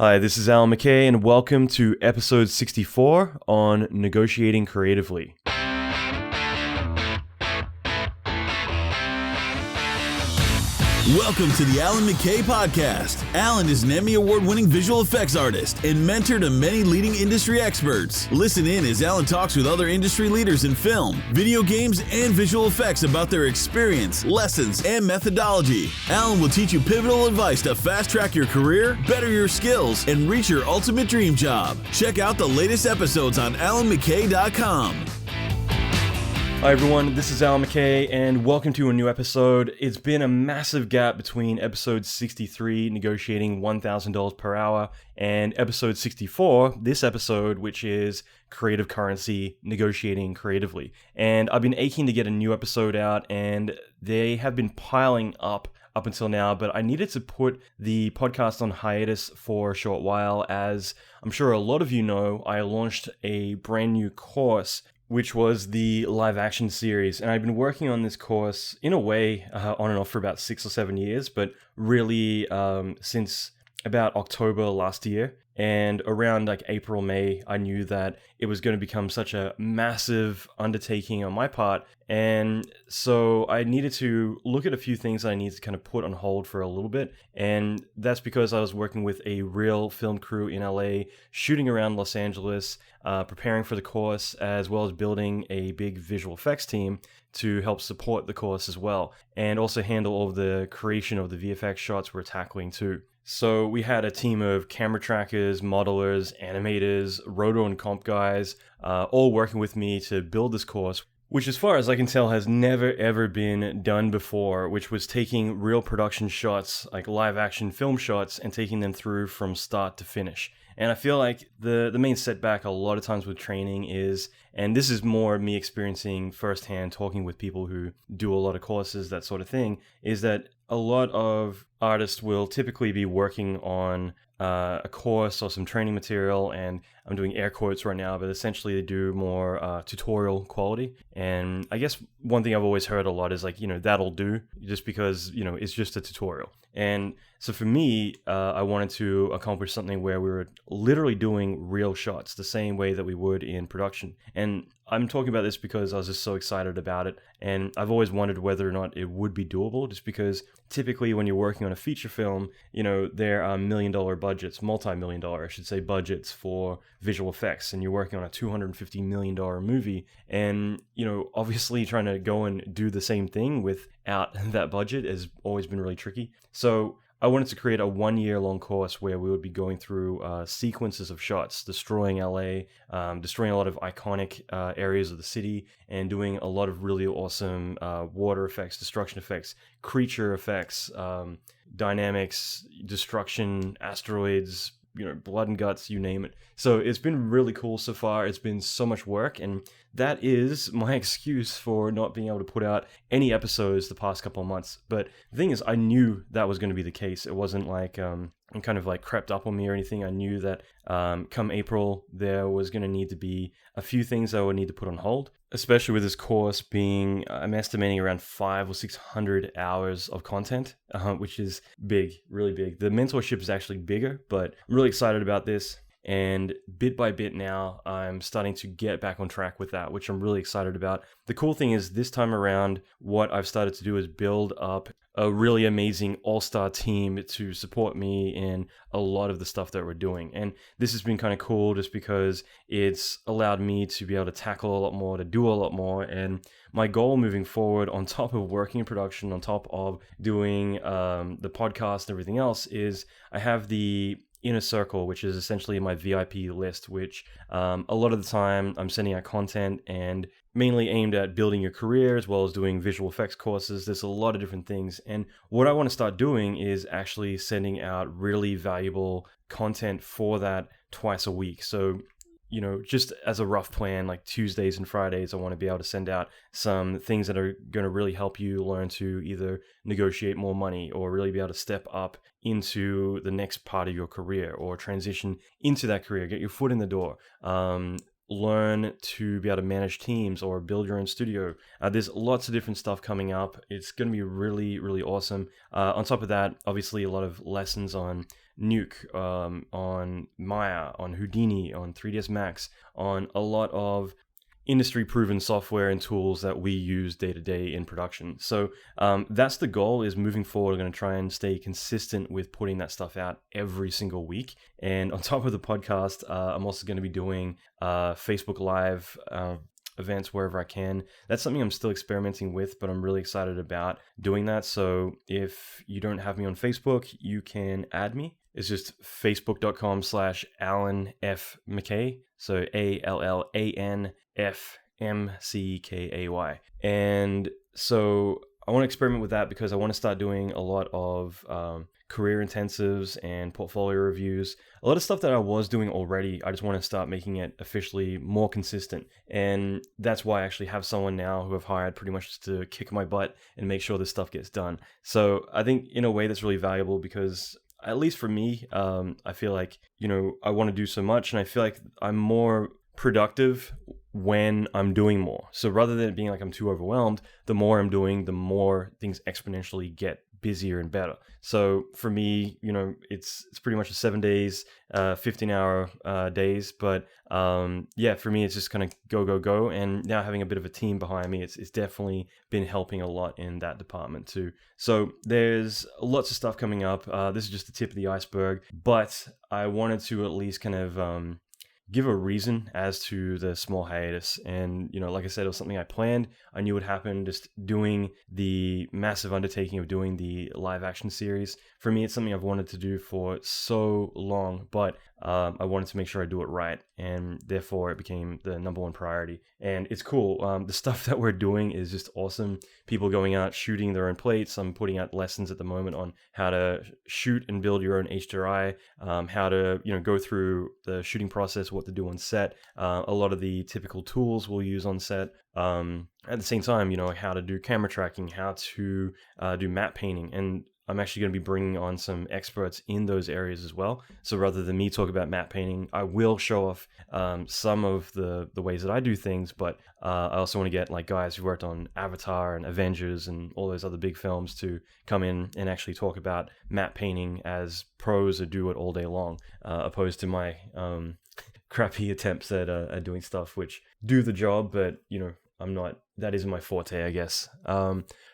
Hi, this is Allan McKay, and welcome to episode 64 on negotiating creatively. Welcome to the Allan McKay podcast. Allan is an Emmy Award-winning visual effects artist and mentor to many leading industry experts. Listen in as Allan talks with other industry leaders in film, video games, and visual effects about their experience, lessons, and methodology. Allan will teach you pivotal advice to fast-track your career, better your skills, and reach your ultimate dream job. Check out the latest episodes on allanmckay.com. Hi everyone, this is Allan McKay, and welcome to a new episode. It's been a massive gap between episode 63, negotiating $1,000 per hour, and episode 64, this episode, which is creative currency, negotiating creatively. And I've been aching to get a new episode out, and they have been piling up until now, but I needed to put the podcast on hiatus for a short while. As I'm sure a lot of you know, I launched a brand new course, which was the live action series. And I've been working on this course in a way on and off for about 6 or 7 years, but really since about October last year. And around like April, May, I knew that it was going to become such a massive undertaking on my part. And so I needed to look at a few things I needed to kind of put on hold for a little bit. And that's because I was working with a real film crew in LA, shooting around Los Angeles, preparing for the course, as well as building a big visual effects team to help support the course as well, and also handle all of the creation of the VFX shots we're tackling too. So we had a team of camera trackers, modelers, animators, roto and comp guys, all working with me to build this course, which as far as I can tell has never ever been done before, which was taking real production shots, like live action film shots, and taking them through from start to finish. And I feel like the main setback a lot of times with training is, and this is more me experiencing firsthand talking with people who do a lot of courses, that sort of thing, is that a lot of artists will typically be working on a course or some training material, and I'm doing air quotes right now, but essentially they do more tutorial quality. And I guess one thing I've always heard a lot is like, that'll do, just because, it's just a tutorial. And so for me, I wanted to accomplish something where we were literally doing real shots the same way that we would in production. And I'm talking about this because I was just so excited about it. And I've always wondered whether or not it would be doable, just because typically when you're working on a feature film, there are $1 million budgets, multi-million dollar, I should say, budgets for visual effects. And you're working on a $250 million movie. And, obviously trying to go and do the same thing without that budget has always been really tricky. So I wanted to create a 1-year-long course where we would be going through sequences of shots, destroying LA, destroying a lot of iconic areas of the city, and doing a lot of really awesome water effects, destruction effects, creature effects, dynamics, destruction, asteroids, blood and guts, you name it. So it's been really cool so far. It's been so much work, and that is my excuse for not being able to put out any episodes the past couple of months. But the thing is, I knew that was going to be the case. It wasn't like it kind of like crept up on me or anything. I knew that come April, there was going to need to be a few things I would need to put on hold, especially with this course being, I'm estimating around 500 or 600 hours of content, which is big, really big. The mentorship is actually bigger, but I'm really excited about this. And bit by bit now, I'm starting to get back on track with that, which I'm really excited about. The cool thing is this time around, what I've started to do is build up a really amazing all-star team to support me in a lot of the stuff that we're doing. And this has been kind of cool just because it's allowed me to be able to tackle a lot more, to do a lot more. And my goal moving forward, on top of working in production, on top of doing the podcast and everything else, is I have the Inner Circle, which is essentially my VIP list, which a lot of the time I'm sending out content and mainly aimed at building your career as well as doing visual effects courses. There's a lot of different things. And what I want to start doing is actually sending out really valuable content for that twice a week. So just as a rough plan, like Tuesdays and Fridays, I want to be able to send out some things that are going to really help you learn to either negotiate more money or really be able to step up into the next part of your career or transition into that career, get your foot in the door. Learn to be able to manage teams or build your own studio. There's lots of different stuff coming up. It's going to be really, really awesome. On top of that, obviously a lot of lessons on Nuke, on Maya, on Houdini, on 3ds Max, on a lot of industry proven software and tools that we use day to day in production. So that's the goal. Is moving forward, I'm going to try and stay consistent with putting that stuff out every single week. And on top of the podcast, I'm also going to be doing Facebook Live events wherever I can. That's something I'm still experimenting with, but I'm really excited about doing that. So if you don't have me on Facebook, you can add me. It's just facebook.com/Allan F. McKay. So ALLANFMCKAY. And so I want to experiment with that because I want to start doing a lot of career intensives and portfolio reviews. A lot of stuff that I was doing already, I just want to start making it officially more consistent. And that's why I actually have someone now who I've hired pretty much to kick my butt and make sure this stuff gets done. So I think in a way that's really valuable because at least for me, I feel like, I want to do so much and I feel like I'm more productive when I'm doing more. So rather than it being like I'm too overwhelmed, the more I'm doing, the more things exponentially get busier and better. So for me, it's pretty much a 7 days, 15-hour days. But for me, it's just kind of go. And now having a bit of a team behind me, it's definitely been helping a lot in that department too. So there's lots of stuff coming up. This is just the tip of the iceberg, but I wanted to at least kind of give a reason as to the small hiatus. And, like I said, it was something I planned. I knew would happen. Just doing the massive undertaking of doing the live action series. For me, it's something I've wanted to do for so long, but I wanted to make sure I do it right. And therefore, it became the number one priority. And it's cool. The stuff that we're doing is just awesome. People going out, shooting their own plates. I'm putting out lessons at the moment on how to shoot and build your own HDRI, how to, go through the shooting process, what to do on set, a lot of the typical tools we'll use on set. At the same time, how to do camera tracking, how to do matte painting. And I'm actually going to be bringing on some experts in those areas as well. So rather than me talk about matte painting, I will show off some of the ways that I do things, but I also want to get like guys who worked on Avatar and Avengers and all those other big films to come in and actually talk about matte painting as pros who do it all day long, opposed to my crappy attempts at doing stuff which do the job, but I'm not, that isn't my forte, I guess.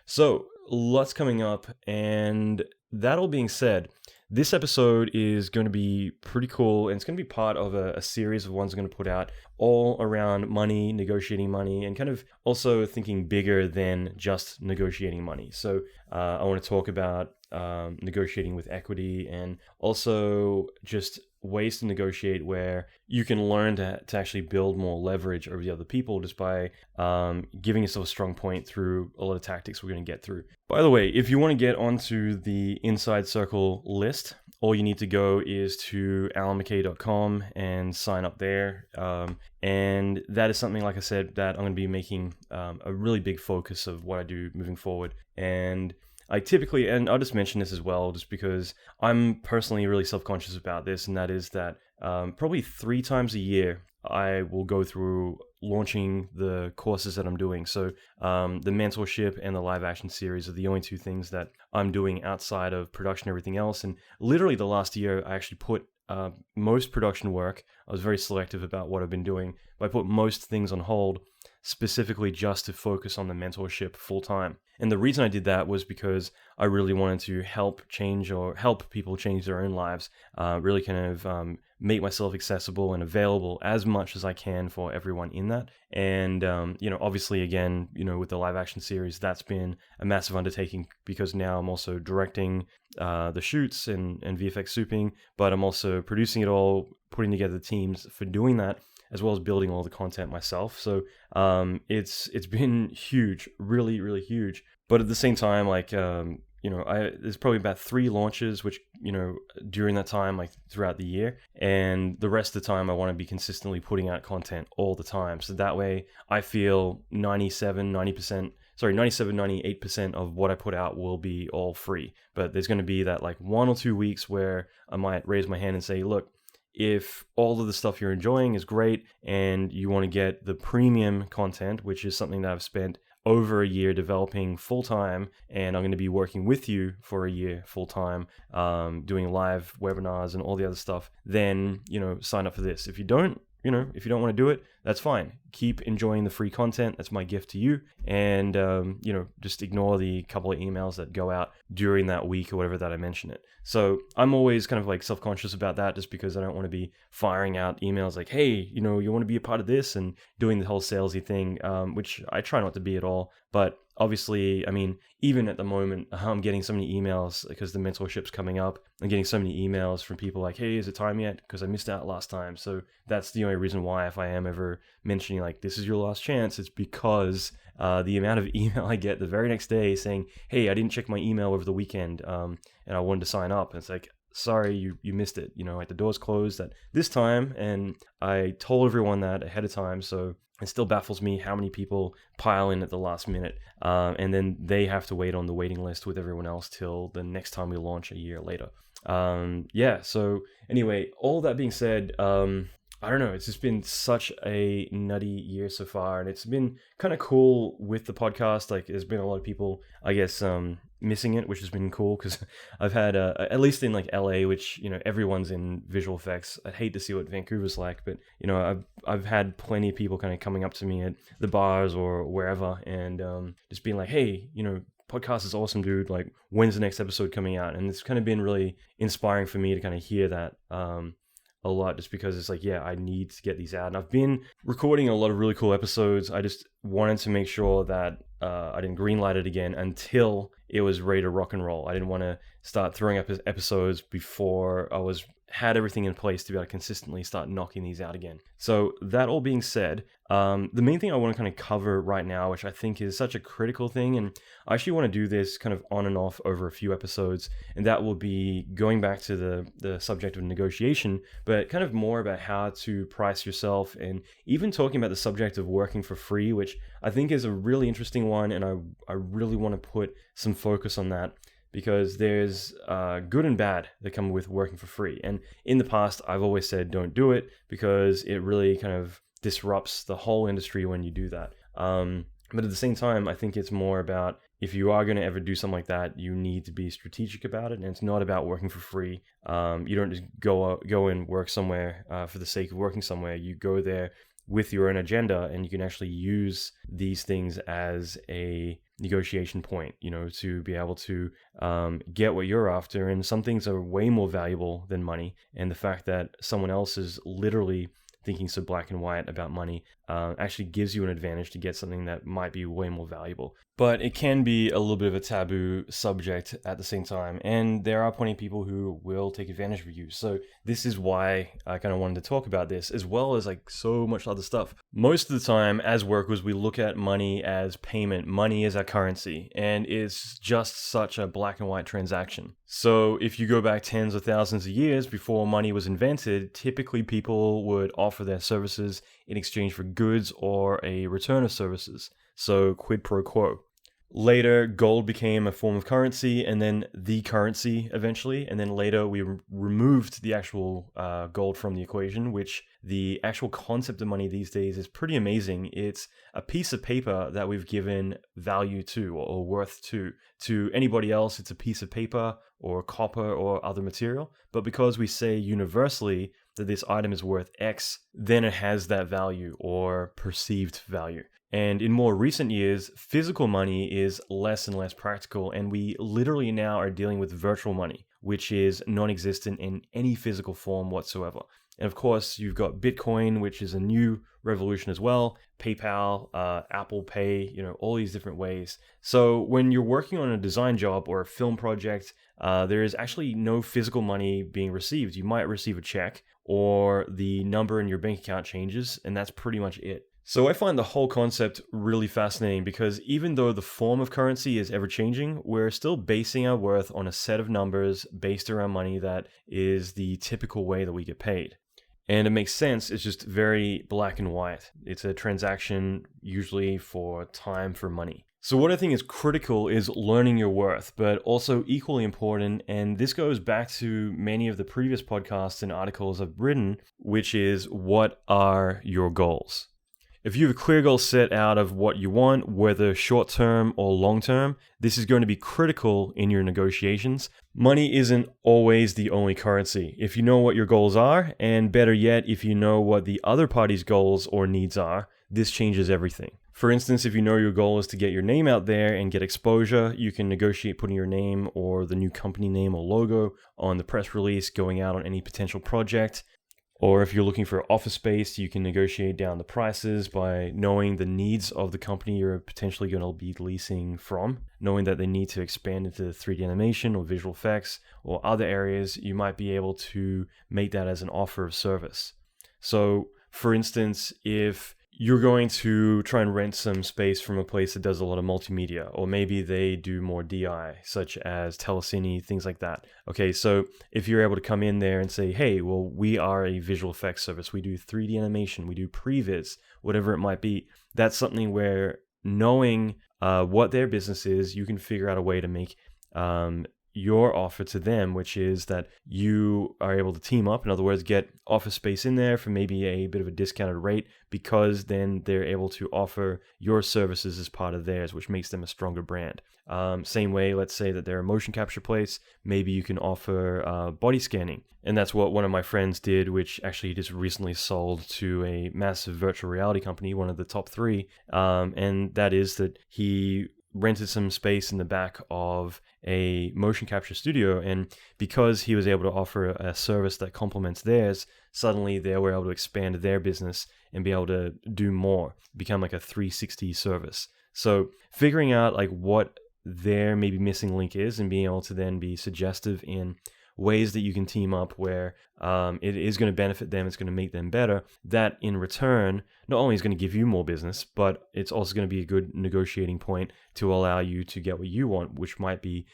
So lots coming up, and that all being said, this episode is going to be pretty cool, and it's going to be part of a series of ones I'm going to put out all around money, negotiating money, and kind of also thinking bigger than just negotiating money. So I want to talk about negotiating with equity, and also just ways to negotiate where you can learn to actually build more leverage over the other people just by giving yourself a strong point through a lot of tactics we're going to get through. By the way, if you want to get onto the Inside Circle list, all you need to go is to allanmckay.com and sign up there. And that is something, like I said, that I'm going to be making a really big focus of what I do moving forward. And I typically, and I'll just mention this as well, just because I'm personally really self-conscious about this, and that is that probably 3 times a year, I will go through launching the courses that I'm doing. So the mentorship and the live action series are the only 2 things that I'm doing outside of production and everything else. And literally the last year, I actually put most production work, I was very selective about what I've been doing, but I put most things on hold, specifically just to focus on the mentorship full time. And the reason I did that was because I really wanted to help people change their own lives, really kind of make myself accessible and available as much as I can for everyone in that. And, obviously, again, with the live action series, that's been a massive undertaking because now I'm also directing the shoots and VFX souping, but I'm also producing it all, putting together teams for doing that, as well as building all the content myself. So it's been huge, really, really huge. But at the same time, there's probably about 3 launches, which, during that time, like throughout the year. And the rest of the time, I want to be consistently putting out content all the time. So that way I feel 98% of what I put out will be all free. But there's going to be that like 1 or 2 weeks where I might raise my hand and say, look, if all of the stuff you're enjoying is great and you want to get the premium content, which is something that I've spent over a year developing full-time, and I'm going to be working with you for a year full-time, doing live webinars and all the other stuff, then, sign up for this. If you don't want to do it, that's fine. Keep enjoying the free content. That's my gift to you. And, just ignore the couple of emails that go out during that week or whatever that I mention it. So I'm always kind of like self-conscious about that, just because I don't want to be firing out emails like, hey, you want to be a part of this, and doing the whole salesy thing, which I try not to be at all. But obviously, even at the moment, I'm getting so many emails because the mentorship's coming up. I'm getting so many emails from people like, hey, is it time yet? Because I missed out last time. So that's the only reason why, if I am ever mentioning like, this is your last chance, it's because the amount of email I get the very next day saying, hey, I didn't check my email over the weekend, and I wanted to sign up. And it's like, sorry, you missed it. Like the doors closed at this time, and I told everyone that ahead of time. So it still baffles me how many people pile in at the last minute, and then they have to wait on the waiting list with everyone else till the next time we launch a year later. So anyway, all that being said, I don't know, it's just been such a nutty year so far, and it's been kind of cool with the podcast. Like, there's been a lot of people, I guess, missing it, which has been cool, because I've had, at least in like LA, which, everyone's in visual effects. I'd hate to see what Vancouver's like, but, I've had plenty of people kind of coming up to me at the bars or wherever, and just being like, hey, podcast is awesome, dude. Like, when's the next episode coming out? And it's kind of been really inspiring for me to kind of hear that a lot, just because it's like, yeah, I need to get these out. And I've been recording a lot of really cool episodes. I just wanted to make sure that I didn't greenlight it again until it was ready to rock and roll. I didn't want to start throwing up episodes before I had everything in place to be able to consistently start knocking these out again. So that all being said, the main thing I want to kind of cover right now, which I think is such a critical thing, and I actually want to do this kind of on and off over a few episodes, and that will be going back to the subject of negotiation, but kind of more about how to price yourself, and even talking about the subject of working for free, which I think is a really interesting one, and I really want to put some focus on that, because there's good and bad that come with working for free. And in the past, I've always said don't do it, because it really kind of disrupts the whole industry when you do that. But at the same time, I think it's more about, if you are going to ever do something like that, you need to be strategic about it. And it's not about working for free. You don't just go and work somewhere for the sake of working somewhere. You go there with your own agenda, and you can actually use these things as a negotiation point, to be able to get what you're after. And some things are way more valuable than money. And the fact that someone else is literally thinking so black and white about money actually gives you an advantage to get something that might be way more valuable. But it can be a little bit of a taboo subject at the same time, and there are plenty of people who will take advantage of you. So this is why I kind of wanted to talk about this, as well as like so much other stuff. Most of the time as workers, we look at money as payment. Money is our currency, and it's just such a black and white transaction. So if you go back tens of thousands of years before money was invented, typically people would offer their services in exchange for goods or a return of services. So quid pro quo. Later, gold became a form of currency, and then the currency eventually. And then later, we removed the actual gold from the equation, which the actual concept of money these days is pretty amazing. It's a piece of paper that we've given value to, or worth to. To anybody else, it's a piece of paper or copper or other material. But because we say universally that this item is worth X, then it has that value or perceived value. And in more recent years, physical money is less and less practical, and we literally now are dealing with virtual money, which is non-existent in any physical form whatsoever. And of course, you've got Bitcoin, which is a new revolution as well, PayPal, Apple Pay, all these different ways. So when you're working on a design job or a film project, there is actually no physical money being received. You might receive a check, or the number in your bank account changes, and that's pretty much it. So I find the whole concept really fascinating, because even though the form of currency is ever changing, we're still basing our worth on a set of numbers based around money that is the typical way that we get paid. And it makes sense. It's just very black and white. It's a transaction usually for time for money. So what I think is critical is learning your worth, but also equally important, and this goes back to many of the previous podcasts and articles I've written, which is, what are your goals? if you have a clear goal set out of what you want, whether short term or long term, this is going to be critical in your negotiations. Money isn't always the only currency. If you know what your goals are, and better yet, if you know what the other party's goals or needs are, this changes everything. For instance, if you know your goal is to get your name out there and get exposure, you can negotiate putting your name or the new company name or logo on the press release going out on any potential project. Or if you're looking for office space, you can negotiate down the prices by knowing the needs of the company you're potentially going to be leasing from, knowing that they need to expand into 3D animation or visual effects or other areas. You might be able to make that as an offer of service. So, for instance, if you're going to try and rent some space from a place that does a lot of multimedia, or maybe they do more DI, such as telecine, things like that. Okay, so if you're able to come in there and say, hey, well, we are a visual effects service. We do 3D animation, we do previs, whatever it might be. That's something where knowing what their business is, you can figure out a way to make your offer to them, which is that you are able to team up. In other words, get office space in there for maybe a bit of a discounted rate, because then they're able to offer your services as part of theirs, which makes them a stronger brand. Same way, let's say that they're a motion capture place. Maybe you can offer body scanning. And that's what one of my friends did, which actually just recently sold to a massive virtual reality company, one of the top 3. And that is that he rented some space in the back of a motion capture studio, and because he was able to offer a service that complements theirs, suddenly they were able to expand their business and be able to do more, become like a 360 service. So figuring out like what their maybe missing link is and being able to then be suggestive in ways that you can team up where it is going to benefit them, it's going to make them better. That in return, not only is going to give you more business, but it's also going to be a good negotiating point to allow you to get what you want, which might be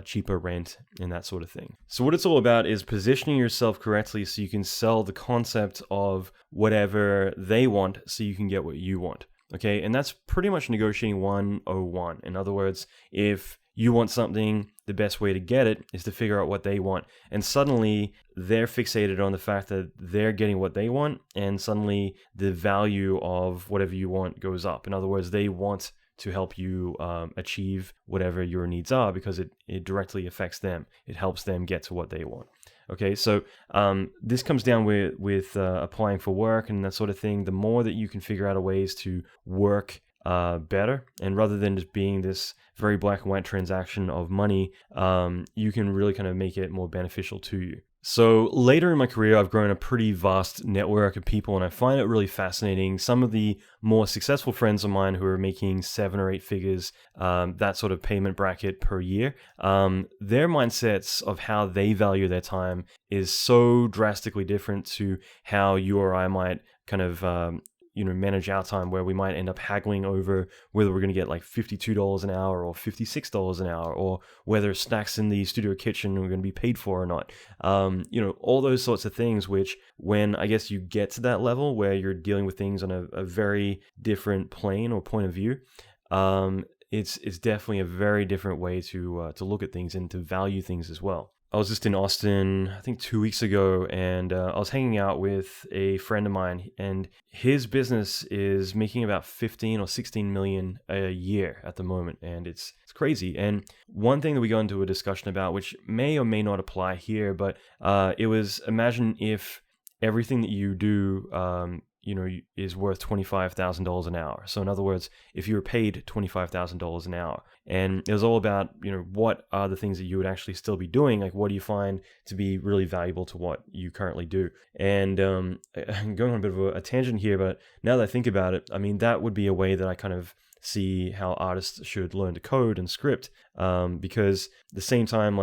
cheaper rent and that sort of thing. So what it's all about is positioning yourself correctly so you can sell the concept of whatever they want so you can get what you want. Okay, and that's pretty much negotiating 101. In other words, if you want something, the best way to get it is to figure out what they want. And suddenly they're fixated on the fact that they're getting what they want, and suddenly the value of whatever you want goes up. In other words, they want to help you achieve whatever your needs are because it directly affects them. It helps them get to what they want. Okay, so this comes down with applying for work and that sort of thing. The more that you can figure out ways to work better, and rather than just being this very black and white transaction of money, you can really kind of make it more beneficial to you. So later in my career, I've grown a pretty vast network of people, and I find it really fascinating. Some of the more successful friends of mine who are making 7 or 8 figures, that sort of payment bracket per year, their mindsets of how they value their time is so drastically different to how you or I might kind of manage our time, where we might end up haggling over whether we're going to get like $52 an hour or $56 an hour, or whether snacks in the studio kitchen are going to be paid for or not. All those sorts of things, which when I guess you get to that level where you're dealing with things on a very different plane or point of view, it's definitely a very different way to look at things and to value things as well. I was just in Austin, I think 2 weeks ago, and I was hanging out with a friend of mine, and his business is making about 15 or 16 million a year at the moment, and it's crazy. And one thing that we got into a discussion about, which may or may not apply here, but it was, imagine if everything that you do is worth $25,000 an hour. So in other words, if you were paid $25,000 an hour, and it was all about, what are the things that you would actually still be doing? Like, what do you find to be really valuable to what you currently do? And I'm going on a bit of a tangent here, but now that I think about it, I mean, that would be a way that I kind of see how artists should learn to code and script, because at the same time,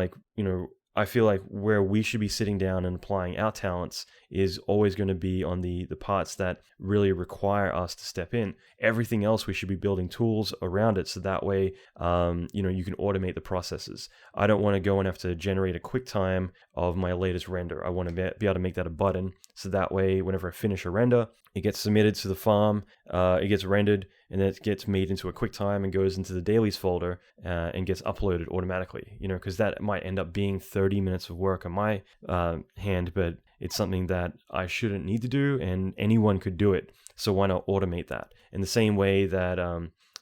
I feel like where we should be sitting down and applying our talents is always going to be on the parts that really require us to step in. Everything else, we should be building tools around it, so that way, you can automate the processes. I don't want to go and have to generate a QuickTime of my latest render. I want to be able to make that a button, so that way, whenever I finish a render, it gets submitted to the farm, it gets rendered, and then it gets made into a QuickTime and goes into the dailies folder and gets uploaded automatically, because that might end up being 30 minutes of work on my hand, but it's something that I shouldn't need to do, and anyone could do it. So why not automate that? In the same way that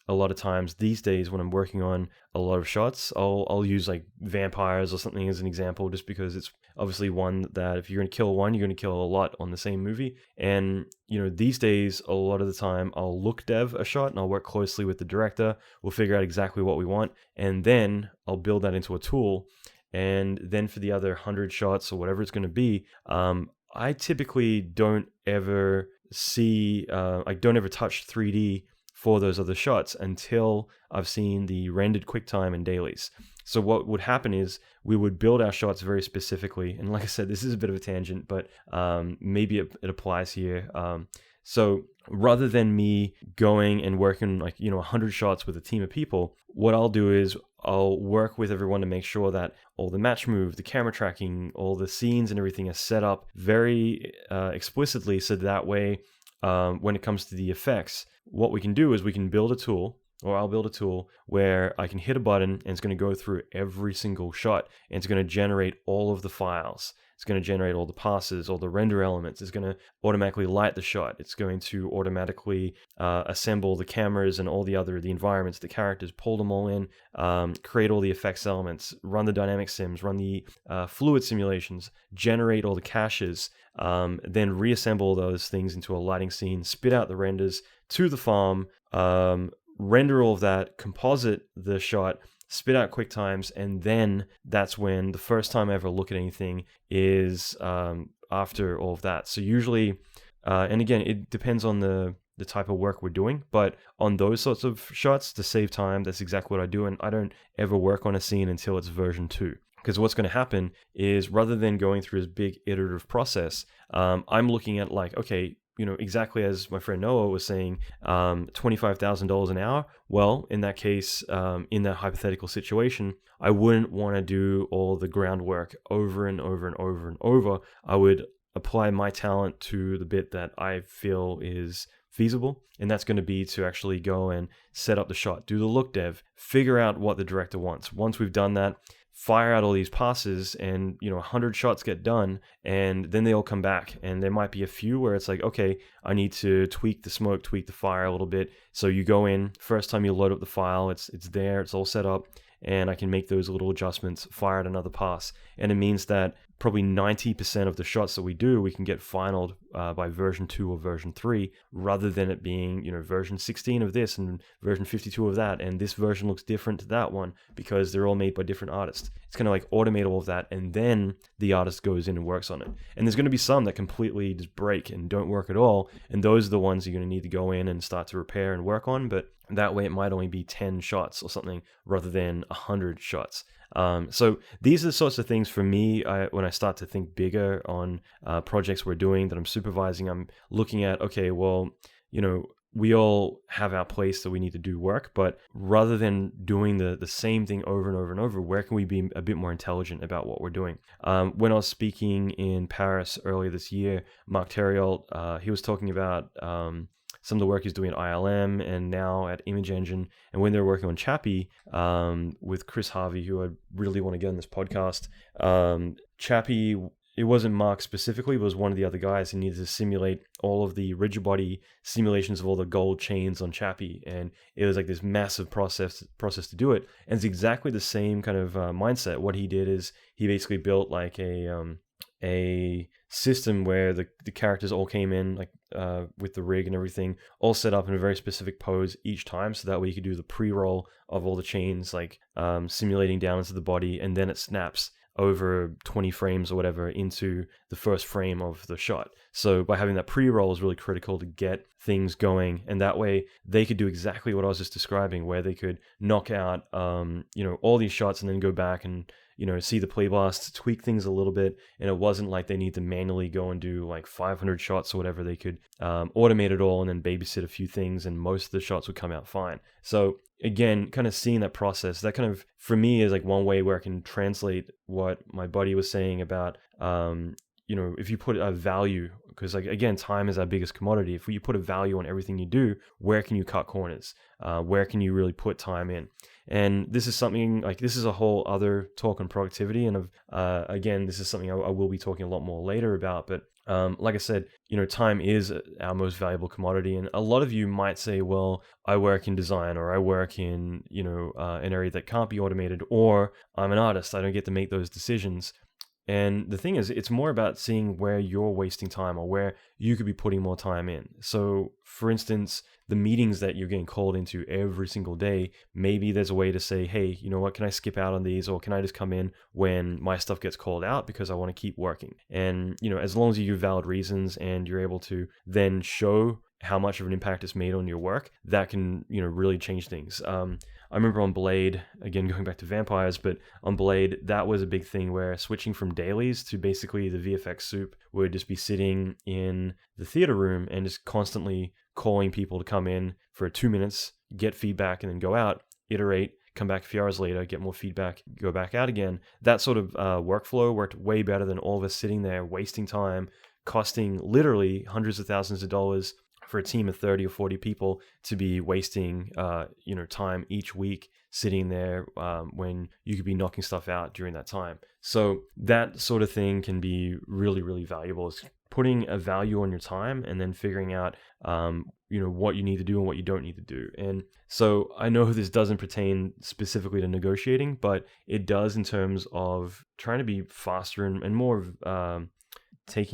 a lot of times these days when I'm working on a lot of shots, I'll use like vampires or something as an example, just because it's obviously one that if you're going to kill one, you're going to kill a lot on the same movie. And, these days, a lot of the time I'll look dev a shot and I'll work closely with the director. We'll figure out exactly what we want. And then I'll build that into a tool. And then for the other 100 shots or whatever it's going to be, I typically don't ever don't ever touch 3D for those other shots until I've seen the rendered QuickTime and dailies. So what would happen is we would build our shots very specifically. And like I said, this is a bit of a tangent, but maybe it applies here. So rather than me going and working 100 shots with a team of people, what I'll do is I'll work with everyone to make sure that all the match move, the camera tracking, all the scenes and everything is set up very explicitly, so that way when it comes to the effects, what we can do is we can build a tool, or I'll build a tool where I can hit a button and it's going to go through every single shot, and it's going to generate all of the files. It's going to generate all the passes, all the render elements. It's going to automatically light the shot. It's going to automatically assemble the cameras and all the environments, the characters, pull them all in, create all the effects elements, run the dynamic sims, run the fluid simulations, generate all the caches, then reassemble those things into a lighting scene, spit out the renders to the farm, render all of that, composite the shot, spit out QuickTimes, and then that's when the first time I ever look at anything is after all of that. So usually, and again, it depends on the type of work we're doing, but on those sorts of shots, to save time, that's exactly what I do, and I don't ever work on a scene until it's version 2. Because what's going to happen is, rather than going through this big iterative process, I'm looking at okay, exactly as my friend Noah was saying, $25,000 an hour. Well, in that case, in that hypothetical situation, I wouldn't want to do all the groundwork over and over and over and over. I would apply my talent to the bit that I feel is feasible, and that's going to be to actually go and set up the shot, do the look dev, figure out what the director wants. Once we've done that, fire out all these passes, and 100 shots get done, and then they all come back, and there might be a few where it's okay, I need to tweak the smoke, tweak the fire a little bit. So you go in, first time you load up the file, it's there, it's all set up, and I can make those little adjustments, fire out another pass, and it means that probably 90% of the shots that we do, we can get finaled by version 2 or version 3, rather than it being, version 16 of this and version 52 of that, and this version looks different to that one because they're all made by different artists. It's kind of automate all of that, and then the artist goes in and works on it. And there's going to be some that completely just break and don't work at all, and those are the ones you're going to need to go in and start to repair and work on, but that way it might only be 10 shots or something rather than 100 shots. So these are the sorts of things for me, when I start to think bigger on projects we're doing that I'm supervising. I'm looking at, okay, well, we all have our place that we need to do work, but rather than doing the same thing over and over and over, where can we be a bit more intelligent about what we're doing? When I was speaking in Paris earlier this year, Mark Terriot, he was talking about some of the work he's doing at ILM and now at Image Engine. And when they were working on Chappie with Chris Harvey, who I really want to get on this podcast, Chappie, it wasn't Mark specifically, but it was one of the other guys who needed to simulate all of the rigid body simulations of all the gold chains on Chappie. And it was this massive process to do it. And it's exactly the same kind of mindset. What he did is he basically built a system where the characters all came in with the rig and everything all set up in a very specific pose each time, so that way you could do the pre-roll of all the chains, simulating down into the body, and then it snaps over 20 frames or whatever into the first frame of the shot. So by having that pre-roll is really critical to get things going, and that way they could do exactly what I was just describing, where they could knock out all these shots and then go back and see the play blast, tweak things a little bit, and it wasn't like they need to manually go and do 500 shots or whatever. They could automate it all and then babysit a few things, and most of the shots would come out fine. So again, kind of seeing that process, that kind of, for me, is one way where I can translate what my buddy was saying about, if you put a value because like, again, time is our biggest commodity. If you put a value on everything you do, where can you cut corners? Where can you really put time in? And this is something like, this is a whole other talk on productivity. And again, this is something I will be talking a lot more later about. But like I said, time is our most valuable commodity. And a lot of you might say, well, I work in design, or I work in, an area that can't be automated, or I'm an artist, I don't get to make those decisions. And the thing is, it's more about seeing where you're wasting time or where you could be putting more time in. So for instance, the meetings that you're getting called into every single day, maybe there's a way to say, hey, you know what, can I skip out on these, or can I just come in when my stuff gets called out because I want to keep working? And, as long as you give valid reasons and you're able to then show how much of an impact it's made on your work, that can, really change things. I remember on Blade, again, going back to vampires, but on Blade, that was a big thing where switching from dailies to basically the VFX soup would just be sitting in the theater room and just constantly calling people to come in for 2 minutes, get feedback, and then go out, iterate, come back a few hours later, get more feedback, go back out again. That sort of workflow worked way better than all of us sitting there wasting time, costing literally hundreds of thousands of dollars for a team of 30 or 40 people to be wasting, time each week sitting there when you could be knocking stuff out during that time. So that sort of thing can be really, really valuable. It's putting a value on your time and then figuring out, what you need to do and what you don't need to do. And so I know this doesn't pertain specifically to negotiating, but it does in terms of trying to be faster and more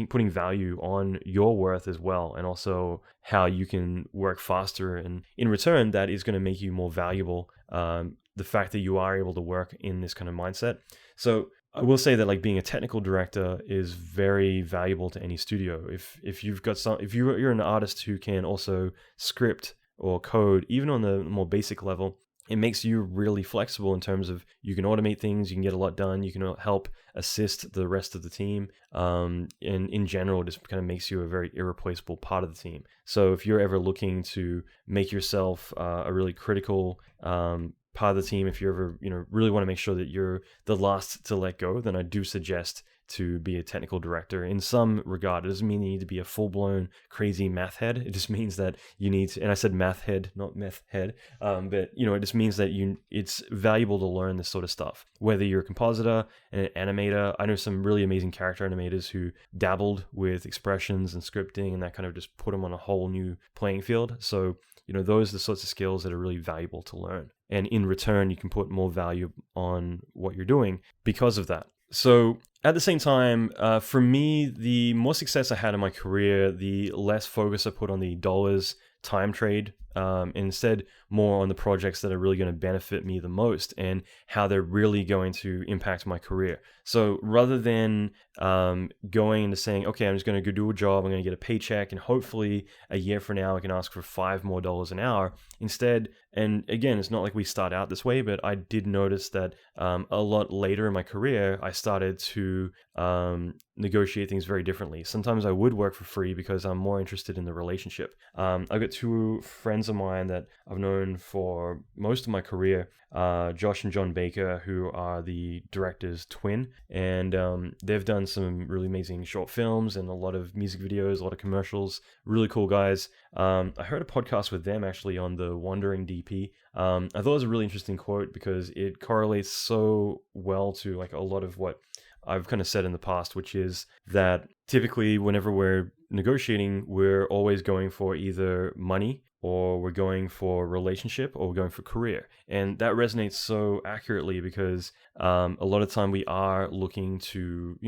putting value on your worth as well, and also how you can work faster, and in return that is going to make you more valuable. The fact that you are able to work in this kind of mindset. So I will say that like being a technical director is very valuable to any studio. If you're an artist who can also script or code, even on the more basic level, it makes you really flexible in terms of you can automate things, you can get a lot done, you can help assist the rest of the team. And in general, it just kind of makes you a very irreplaceable part of the team. So if you're ever looking to make yourself a really critical part of the team, if you ever really want to make sure that you're the last to let go, then I do suggest to be a technical director in some regard. It doesn't mean you need to be a full-blown crazy math head. It just means that you need to, and I said math head, not meth head, but it just means that it's valuable to learn this sort of stuff. Whether you're a compositor, an animator, I know some really amazing character animators who dabbled with expressions and scripting, and that kind of just put them on a whole new playing field. So those are the sorts of skills that are really valuable to learn. And in return, you can put more value on what you're doing because of that. So at the same time, for me, the more success I had in my career, the less focus I put on the dollars time trade, and instead more on the projects that are really going to benefit me the most and how they're really going to impact my career. So rather than going into saying, okay, I'm just going to go do a job, I'm going to get a paycheck, and hopefully a year from now I can ask for $5 more an hour. Instead, and again, it's not like we start out this way, but I did notice that a lot later in my career, I started to negotiate things very differently. Sometimes I would work for free because I'm more interested in the relationship. I've got two friends of mine that I've known for most of my career, Josh and John Baker, who are the director's twin, and they've done some really amazing short films and a lot of music videos, a lot of commercials, really cool guys. I heard a podcast with them actually on the Wandering DP. I thought it was a really interesting quote because it correlates so well to like a lot of what I've kind of said in the past, which is that typically whenever we're negotiating, we're always going for either money, or we're going for relationship, or we're going for career. And that resonates so accurately because a lot of time we are looking to,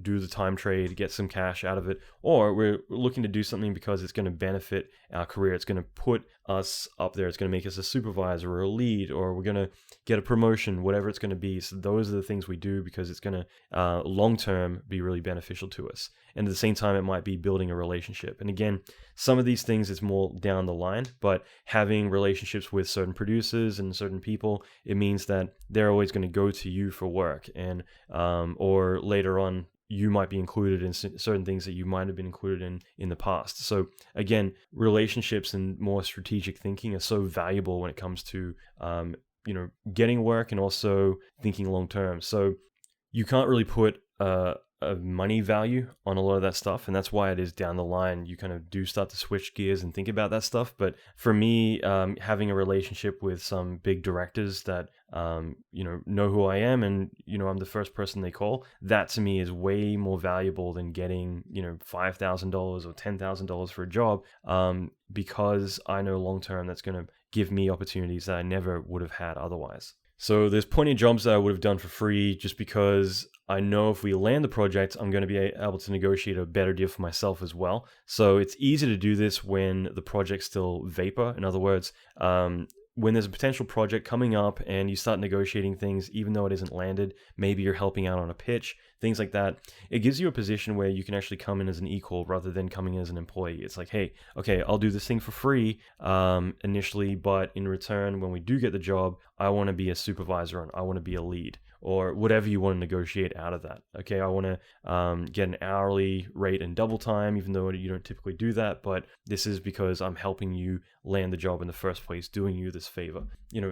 do the time trade, get some cash out of it, or we're looking to do something because it's going to benefit our career. It's going to put us up there. It's going to make us a supervisor or a lead, or we're going to get a promotion, whatever it's going to be. So those are the things we do because it's going to long-term be really beneficial to us. And at the same time, it might be building a relationship. And again, some of these things is more down the line, but having relationships with certain producers and certain people, it means that they're always going to go to you for work, and or later on, you might be included in certain things that you might have been included in the past. So again, relationships and more strategic thinking are so valuable when it comes to getting work and also thinking long term. So you can't really put money value on a lot of that stuff, and that's why it is down the line you kind of do start to switch gears and think about that stuff. But for me, having a relationship with some big directors that know who I am, and I'm the first person they call, that to me is way more valuable than getting $5,000 or $10,000 for a job, because I know long term that's going to give me opportunities that I never would have had otherwise. So there's plenty of jobs that I would have done for free just because I know if we land the project, I'm going to be able to negotiate a better deal for myself as well. So it's easy to do this when the project's still vapor. In other words, when there's a potential project coming up and you start negotiating things, even though it isn't landed, maybe you're helping out on a pitch, things like that, it gives you a position where you can actually come in as an equal rather than coming in as an employee. It's like, hey, okay, I'll do this thing for free initially, but in return, when we do get the job, I want to be a supervisor and I want to be a lead, or whatever you want to negotiate out of that. Okay, I want to get an hourly rate and double time, even though you don't typically do that, but this is because I'm helping you land the job in the first place, doing you this favor.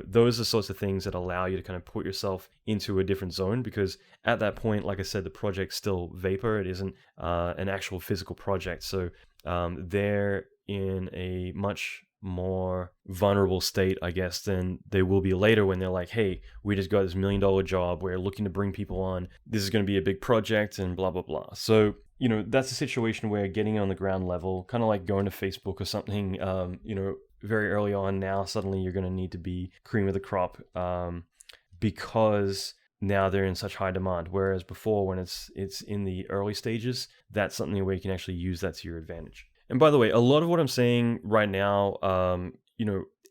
Those are the sorts of things that allow you to kind of put yourself into a different zone, because at that point, like I said, the project's still vapor. It isn't an actual physical project. So they're in a much more vulnerable state, I guess, than they will be later when they're like, hey, we just got this $1 million job. We're looking to bring people on. This is going to be a big project and blah, blah, blah. So, that's a situation where getting on the ground level, kind of like going to Facebook or something, very early on now, suddenly you're going to need to be cream of the crop because now they're in such high demand. Whereas before, when it's in the early stages, that's something where you can actually use that to your advantage. And by the way, a lot of what I'm saying right now,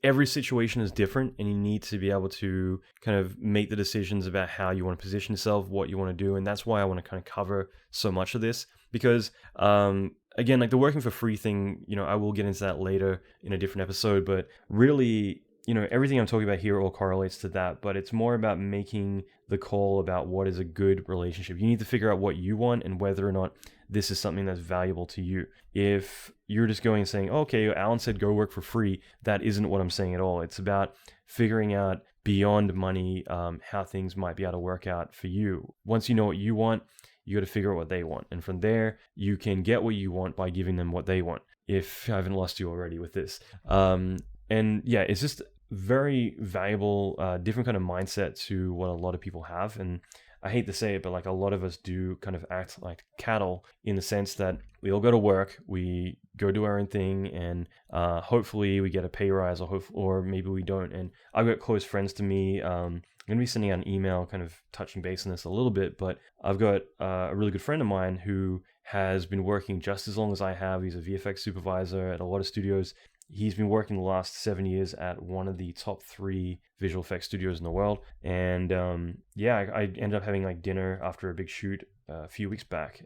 every situation is different, and you need to be able to kind of make the decisions about how you want to position yourself, what you want to do. And that's why I want to kind of cover so much of this, because again, like the working for free thing, I will get into that later in a different episode, but really, everything I'm talking about here all correlates to that, but it's more about making the call about what is a good relationship. You need to figure out what you want and whether or not this is something that's valuable to you. If you're just going and saying, okay, Allan said go work for free, that isn't what I'm saying at all. It's about figuring out beyond money how things might be able to work out for you. Once you know what you want, you got to figure out what they want. And from there, you can get what you want by giving them what they want, if I haven't lost you already with this. And yeah, it's just very valuable, different kind of mindset to what a lot of people have. And I hate to say it, but like a lot of us do kind of act like cattle in the sense that we all go to work, we go do our own thing, and hopefully we get a pay rise, or maybe we don't. And I've got close friends to me. I'm going to be sending out an email kind of touching base on this a little bit, but I've got a really good friend of mine who has been working just as long as I have. He's a VFX supervisor at a lot of studios. He's been working the last 7 years at one of the top 3 visual effects studios in the world. And I ended up having like dinner after a big shoot a few weeks back,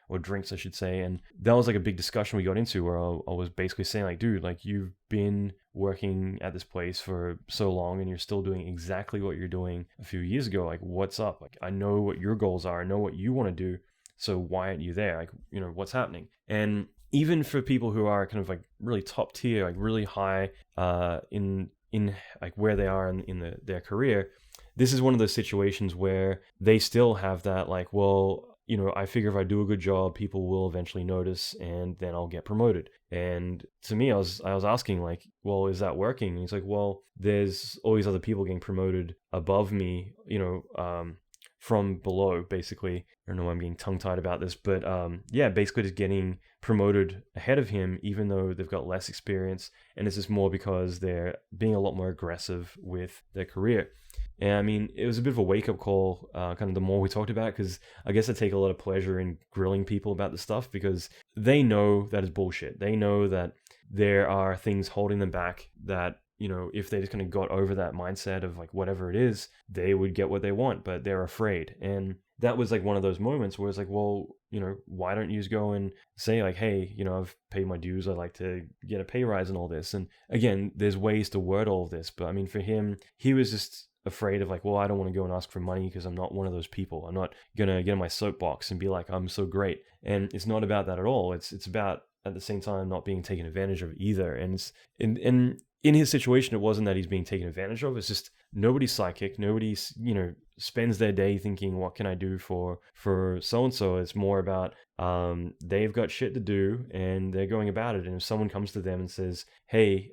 or drinks, I should say. And that was like a big discussion we got into where I was basically saying like, dude, like you've been working at this place for so long and you're still doing exactly what you're doing a few years ago. Like, what's up? Like, I know what your goals are. I know what you want to do. So why aren't you there? Like, what's happening? And even for people who are kind of like really top tier, like really high in like where they are in their career, this is one of those situations where they still have that like, well, I figure if I do a good job, people will eventually notice and then I'll get promoted. And to me, I was asking like, well, is that working? And he's like, well, there's always other people getting promoted above me, from below, basically. I don't know why I'm getting tongue-tied about this, but basically just getting promoted ahead of him, even though they've got less experience. And this is more because they're being a lot more aggressive with their career. And I mean, it was a bit of a wake-up call, kind of the more we talked about it, because I guess I take a lot of pleasure in grilling people about this stuff, because they know that is bullshit. They know that there are things holding them back that, if they just kind of got over that mindset of like whatever it is, they would get what they want, but they're afraid. And that was like one of those moments where it's like, well, why don't you just go and say like, hey, I've paid my dues. I'd like to get a pay rise and all this. And again, there's ways to word all of this, but I mean, for him, he was just afraid of like, well, I don't want to go and ask for money because I'm not one of those people. I'm not going to get in my soapbox and be like, I'm so great. And it's not about that at all. It's about, at the same time, not being taken advantage of either. And it's in his situation, it wasn't that he's being taken advantage of. It's just nobody's psychic. Nobody's, spends their day thinking, what can I do for so-and-so? It's more about they've got shit to do and they're going about it. And if someone comes to them and says, hey,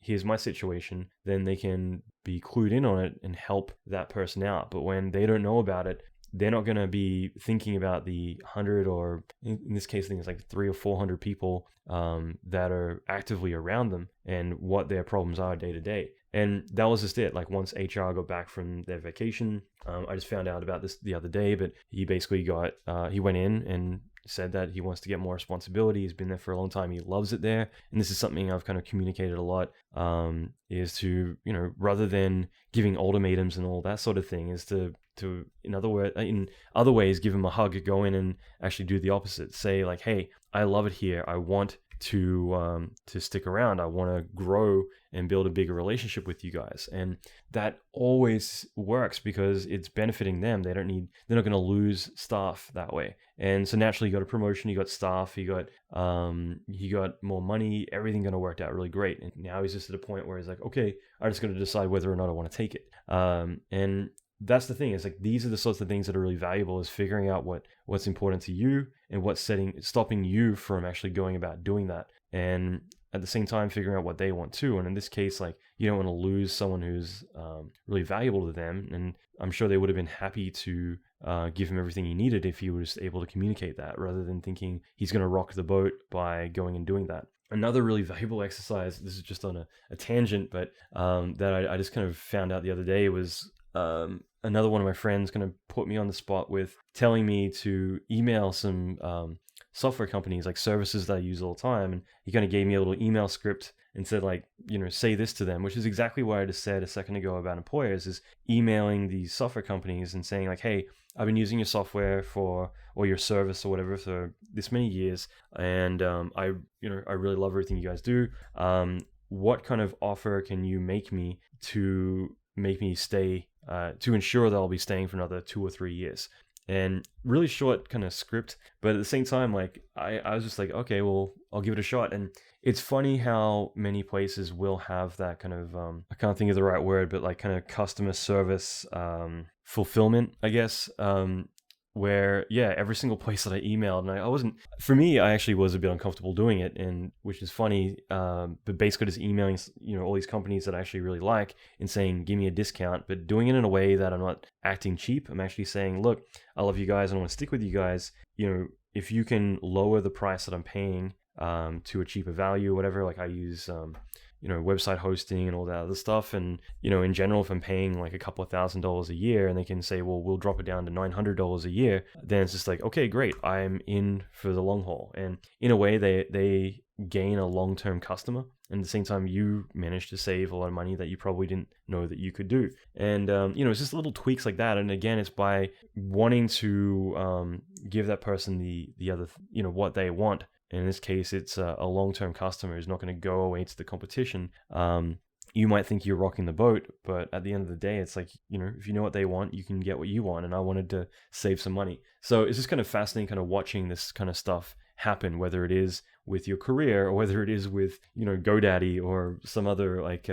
here's my situation, then they can be clued in on it and help that person out. But when they don't know about it, they're not going to be thinking about the 100, or in this case, I think it's like 300 or 400 people that are actively around them and what their problems are day to day. And that was just it. Like once HR got back from their vacation, I just found out about this the other day, but he basically he went in and said that he wants to get more responsibility. He's been there for a long time. He loves it there. And this is something I've kind of communicated a lot, is to, rather than giving ultimatums and all that sort of thing, is to in other ways, give him a hug, go in and actually do the opposite. Say like, hey, I love it here. I want to stick around. I want to grow and build a bigger relationship with you guys. And that always works because it's benefiting them. They're not going to lose staff that way. And so naturally, you got a promotion, you got staff, you got more money, everything going to work out really great. And now he's just at a point where he's like, okay, I'm just going to decide whether or not I want to take it. And that's the thing. It's like, these are the sorts of things that are really valuable, is figuring out what's important to you and what's stopping you from actually going about doing that. And at the same time, figuring out what they want too. And in this case, like, you don't want to lose someone who's really valuable to them. And I'm sure they would have been happy to give him everything he needed if he was able to communicate that, rather than thinking he's going to rock the boat by going and doing that. Another really valuable exercise, this is just on a tangent, but that I just kind of found out the other day, was another one of my friends kind of put me on the spot with telling me to email some software companies, like services that I use all the time. And he kind of gave me a little email script and said, like, say this to them, which is exactly what I just said a second ago about employers, is emailing these software companies and saying like, hey, I've been using your software or your service or whatever for this many years. And I really love everything you guys do. What kind of offer can you make me to make me stay, to ensure that I'll be staying for another 2 or 3 years? And really short kind of script, but at the same time, like, I was just like, okay, well, I'll give it a shot. And it's funny how many places will have that kind of, I can't think of the right word, but like kind of customer service fulfillment, I guess, where, yeah, every single place that I emailed, and I actually was a bit uncomfortable doing it, and which is funny, but basically just emailing, all these companies that I actually really like and saying, give me a discount, but doing it in a way that I'm not acting cheap. I'm actually saying, look, I love you guys and I want to stick with you guys. If you can lower the price that I'm paying to a cheaper value or whatever, like I use, website hosting and all that other stuff. And, in general, if I'm paying like a couple of $1,000s a year and they can say, well, we'll drop it down to $900 a year, then it's just like, okay, great. I'm in for the long haul. And in a way, they gain a long-term customer. And at the same time, you manage to save a lot of money that you probably didn't know that you could do. And, it's just little tweaks like that. And again, it's by wanting to give that person the other, what they want. In this case, it's a long-term customer who's not going to go away to the competition. You might think you're rocking the boat, but at the end of the day, it's like, if you know what they want, you can get what you want. And I wanted to save some money. So it's just kind of fascinating kind of watching this kind of stuff happen, whether it is with your career or whether it is with, GoDaddy or some other like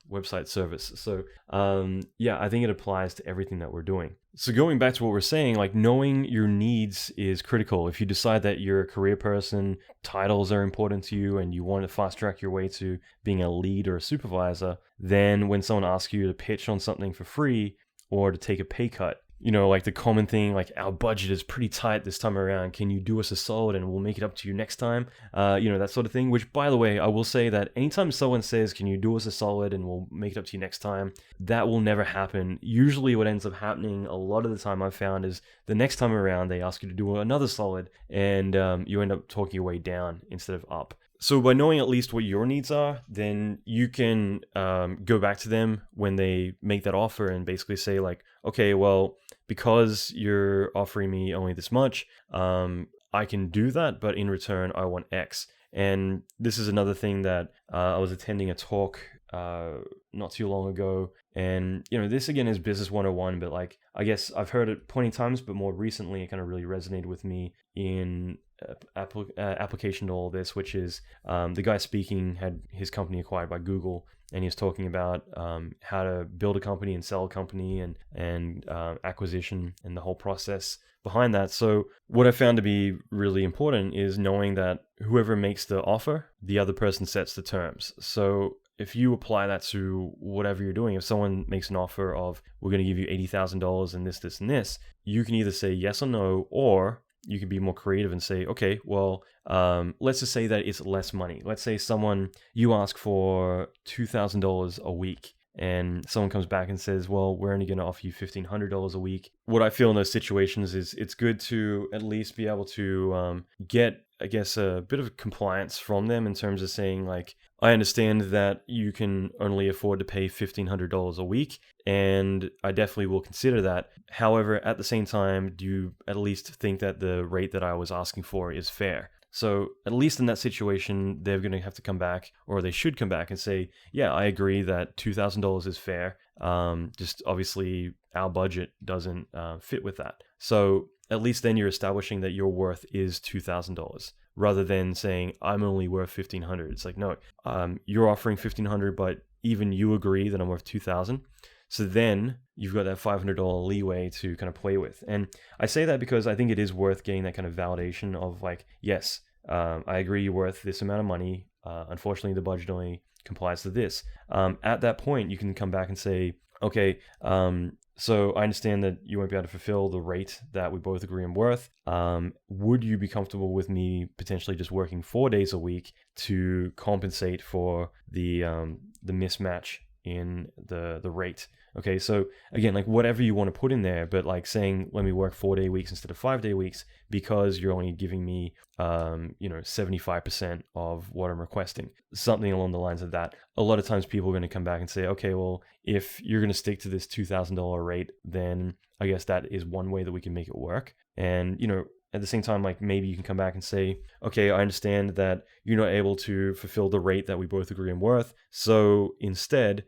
website service. So I think it applies to everything that we're doing. So going back to what we're saying, like, knowing your needs is critical. If you decide that you're a career person, titles are important to you, and you want to fast track your way to being a lead or a supervisor, then when someone asks you to pitch on something for free or to take a pay cut, like the common thing, like, our budget is pretty tight this time around. Can you do us a solid and we'll make it up to you next time? That sort of thing, which, by the way, I will say that anytime someone says, can you do us a solid and we'll make it up to you next time, that will never happen. Usually what ends up happening a lot of the time I've found is the next time around, they ask you to do another solid and you end up talking your way down instead of up. So by knowing at least what your needs are, then you can go back to them when they make that offer and basically say like, okay, well, because you're offering me only this much, I can do that, but in return, I want X. And this is another thing that I was attending a talk not too long ago. And, this again is business 101, but like, I guess I've heard it plenty of times, but more recently, it kind of really resonated with me in application to all this, which is the guy speaking had his company acquired by Google, and he was talking about how to build a company and sell a company and acquisition and the whole process behind that. So what I found to be really important is knowing that whoever makes the offer, the other person sets the terms. So if you apply that to whatever you're doing, if someone makes an offer of, we're going to give you $80,000 and this, and this, you can either say yes or no, or you can be more creative and say, okay, well, let's just say that it's less money. Let's say you ask for $2,000 a week, and someone comes back and says, well, we're only going to offer you $1,500 a week. What I feel in those situations is it's good to at least be able to get, I guess, a bit of compliance from them in terms of saying, like, I understand that you can only afford to pay $1,500 a week, and I definitely will consider that. However, at the same time, do you at least think that the rate that I was asking for is fair? So at least in that situation, they're going to have to come back, or they should come back and say, yeah, I agree that $2,000 is fair. Just obviously our budget doesn't fit with that. So at least then you're establishing that your worth is $2,000 rather than saying I'm only worth $1,500. It's like, no, you're offering $1,500, but even you agree that I'm worth $2,000. So then you've got that $500 leeway to kind of play with. And I say that because I think it is worth getting that kind of validation of like, yes, I agree you're worth this amount of money. Unfortunately, the budget only complies to this. At that point, you can come back and say, okay, so I understand that you won't be able to fulfill the rate that we both agree on worth. Would you be comfortable with me potentially just working 4 days a week to compensate for the mismatch in the rate? Okay, so again, like whatever you want to put in there, but like saying, let me work 4 day weeks instead of 5 day weeks because you're only giving me, 75% of what I'm requesting, something along the lines of that. A lot of times people are going to come back and say, okay, well, if you're going to stick to this $2,000 rate, then I guess that is one way that we can make it work. And, at the same time, like maybe you can come back and say, okay, I understand that you're not able to fulfill the rate that we both agree on worth. So instead,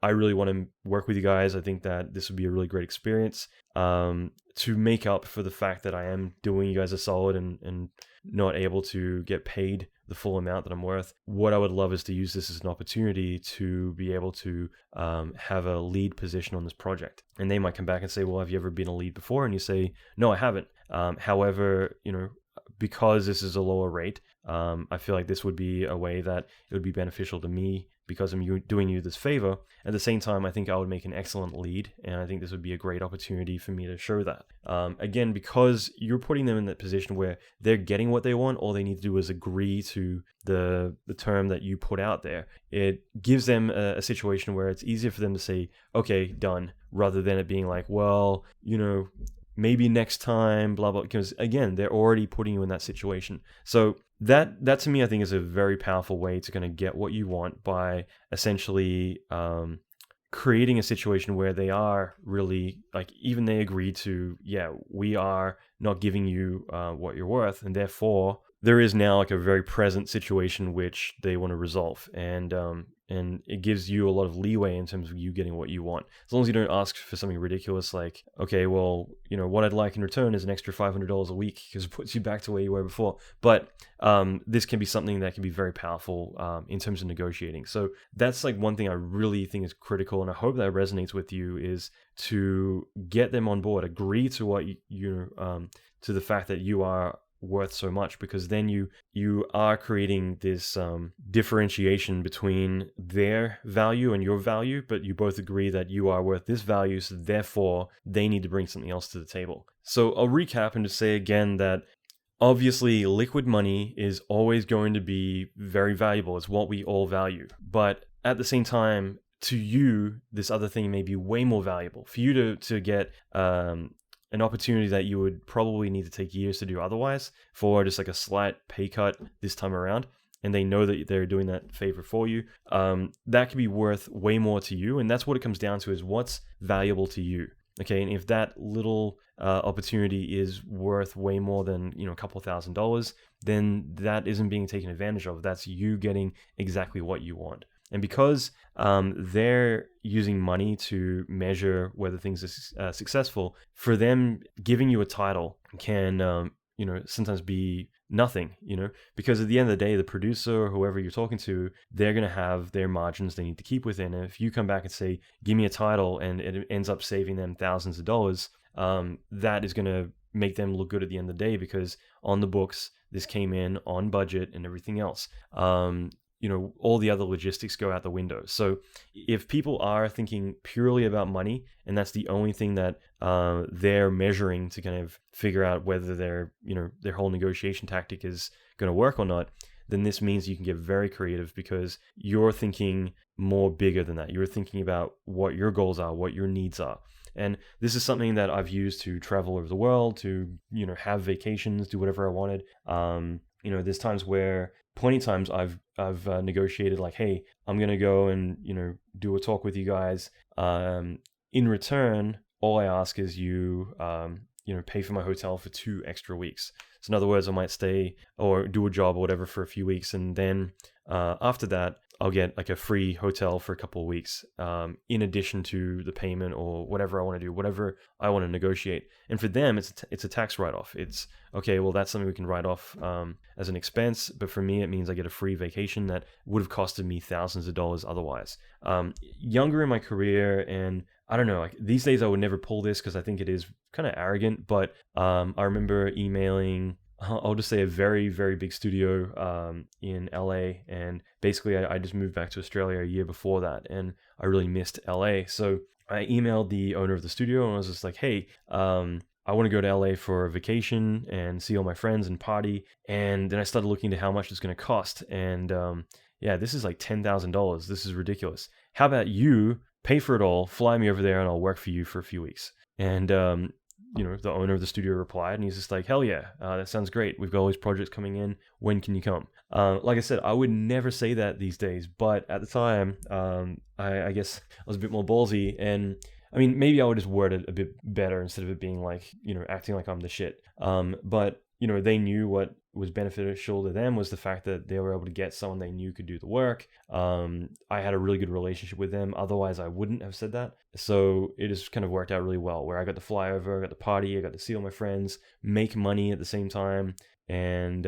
I really want to work with you guys. I think that this would be a really great experience to make up for the fact that I am doing you guys a solid and not able to get paid the full amount that I'm worth. What I would love is to use this as an opportunity to be able to have a lead position on this project. And they might come back and say, well, have you ever been a lead before? And you say, no, I haven't. However, because this is a lower rate, I feel like this would be a way that it would be beneficial to me because I'm doing you this favor. At the same time, I think I would make an excellent lead, and I think this would be a great opportunity for me to show that. Again, because you're putting them in that position where they're getting what they want, all they need to do is agree to the term that you put out there. It gives them a situation where it's easier for them to say, okay, done, rather than it being like, well, maybe next time, blah, blah, because again, they're already putting you in that situation. So that to me, I think is a very powerful way to kind of get what you want by essentially creating a situation where they are really like, even they agree to, yeah, we are not giving you what you're worth. And therefore there is now like a very present situation which they want to resolve. And it gives you a lot of leeway in terms of you getting what you want. As long as you don't ask for something ridiculous like, okay, well, what I'd like in return is an extra $500 a week because it puts you back to where you were before. But this can be something that can be very powerful in terms of negotiating. So that's like one thing I really think is critical, and I hope that resonates with you, is to get them on board, agree to what to the fact that you are worth so much, because then you are creating this differentiation between their value and your value, but you both agree that you are worth this value, so therefore they need to bring something else to the table. So I'll recap and just say again that obviously liquid money is always going to be very valuable. It's what we all value, but at the same time, to you, this other thing may be way more valuable. For you to get an opportunity that you would probably need to take years to do otherwise, for just like a slight pay cut this time around, and they know that they're doing that favor for you, that could be worth way more to you. And that's what it comes down to, is what's valuable to you. Okay, and if that little opportunity is worth way more than a couple $1,000s, then that isn't being taken advantage of. That's you getting exactly what you want. And because they're using money to measure whether things are successful, for them, giving you a title can sometimes be nothing, because at the end of the day, the producer or whoever you're talking to, they're going to have their margins they need to keep within. And if you come back and say, give me a title, and it ends up saving them thousands of dollars, that is going to make them look good at the end of the day, because on the books, this came in on budget and everything else. All the other logistics go out the window. So if people are thinking purely about money, and that's the only thing that they're measuring to kind of figure out whether their whole negotiation tactic is going to work or not, then this means you can get very creative, because you're thinking more bigger than that. You're thinking about what your goals are, what your needs are. And this is something that I've used to travel over the world, to, have vacations, do whatever I wanted. There's times where plenty of times I've negotiated like, hey, I'm going to go and, do a talk with you guys. In return, all I ask is you pay for my hotel for 2 extra weeks. So in other words, I might stay or do a job or whatever for a few weeks. And then after that, I'll get like a free hotel for a couple of weeks, in addition to the payment or whatever I want to do, whatever I want to negotiate. And for them, it's a tax write-off. It's okay, well, that's something we can write off as an expense. But for me, it means I get a free vacation that would have costed me thousands of dollars otherwise. Younger in my career, and I don't know, like these days I would never pull this because I think it is kind of arrogant. But I remember emailing, I'll just say, a very, very big studio in LA. And basically I just moved back to Australia a year before that, and I really missed LA. So I emailed the owner of the studio and I was just like, hey, I want to go to LA for a vacation and see all my friends and party. And then I started looking into how much it's going to cost. And this is like $10,000. This is ridiculous. How about you pay for it all, fly me over there, and I'll work for you for a few weeks. And the owner of the studio replied, and he's just like, hell yeah, that sounds great. We've got all these projects coming in. When can you come? Like I said, I would never say that these days, but at the time, I guess I was a bit more ballsy. And I mean, maybe I would just word it a bit better instead of it being like, acting like I'm the shit. But they knew what was beneficial to them was the fact that they were able to get someone they knew could do the work. I had a really good relationship with them. Otherwise, I wouldn't have said that. So it just kind of worked out really well, where I got to fly over, I got to party, I got to see all my friends, make money at the same time. And,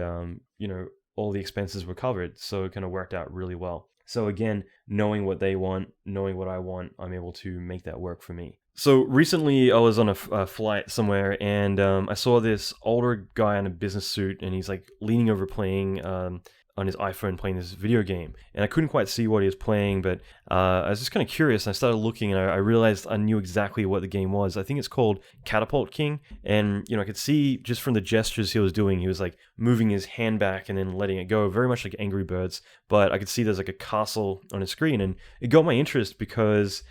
all the expenses were covered. So it kind of worked out really well. So again, knowing what they want, knowing what I want, I'm able to make that work for me. So recently I was on a flight somewhere, and I saw this older guy in a business suit, and he's like leaning over playing on his iPhone, playing this video game. And I couldn't quite see what he was playing, but I was just kind of curious, and I started looking, and I realized I knew exactly what the game was. I think it's called Catapult King. And, I could see just from the gestures he was doing, he was like moving his hand back and then letting it go, very much like Angry Birds. But I could see there's like a castle on his screen, and it got my interest because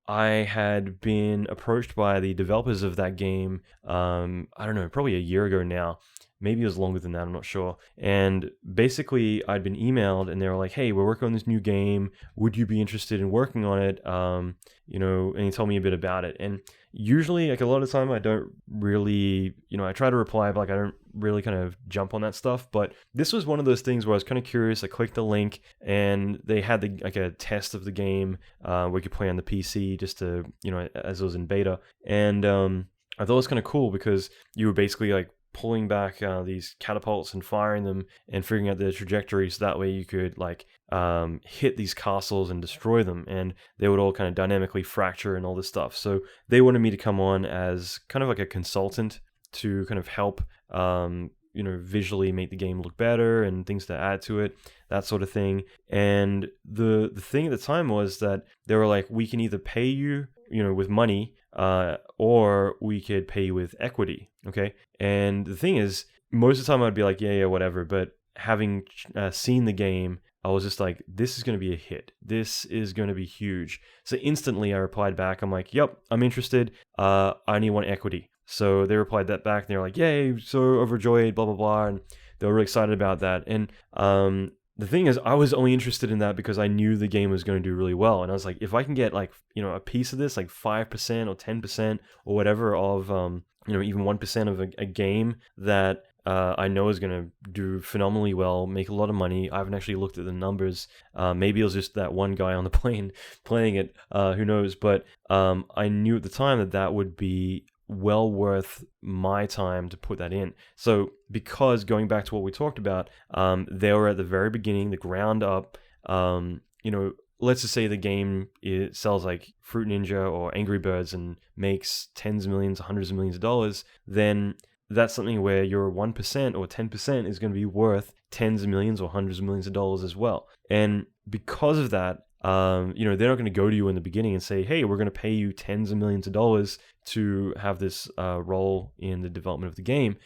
I had been approached by the developers of that game, I don't know, probably a year ago now. Maybe it was longer than that, I'm not sure. And basically, I'd been emailed, and they were like, hey, we're working on this new game. Would you be interested in working on it? And he told me a bit about it. And usually, like a lot of the time, I don't really, I try to reply, but like I don't really kind of jump on that stuff. But this was one of those things where I was kind of curious. I clicked the link, and they had a test of the game where you could play on the PC just to, as it was in beta. And I thought it was kind of cool because you were basically like pulling back these catapults and firing them and figuring out their trajectory, so that way you could like hit these castles and destroy them, and they would all kind of dynamically fracture and all this stuff. So they wanted me to come on as kind of like a consultant to kind of help visually make the game look better and things to add to it, that sort of thing. And the thing at the time was that they were like, we can either pay you with money, or we could pay you with equity. Okay. And the thing is, most of the time I'd be like, yeah, whatever. But having seen the game, I was just like, this is going to be a hit. This is going to be huge. So instantly I replied back. I'm like, yep, I'm interested. I need one equity. So they replied that back, and they were like, yay, so overjoyed, blah, blah, blah. And they were really excited about that. And the thing is, I was only interested in that because I knew the game was going to do really well. And I was like, if I can get like, a piece of this, like 5% or 10% or whatever of, even 1% of a game that I know is going to do phenomenally well, make a lot of money. I haven't actually looked at the numbers. Maybe it was just that one guy on the plane playing it. Who knows? But I knew at the time that would be well worth my time to put that in. So because going back to what we talked about, they were at the very beginning, the ground up, let's just say the game sells like Fruit Ninja or Angry Birds and makes tens of millions, hundreds of millions of dollars, then that's something where your 1% or 10% is going to be worth tens of millions or hundreds of millions of dollars as well. And because of that, they're not going to go to you in the beginning and say, hey, we're going to pay you tens of millions of dollars to have this role in the development of the game.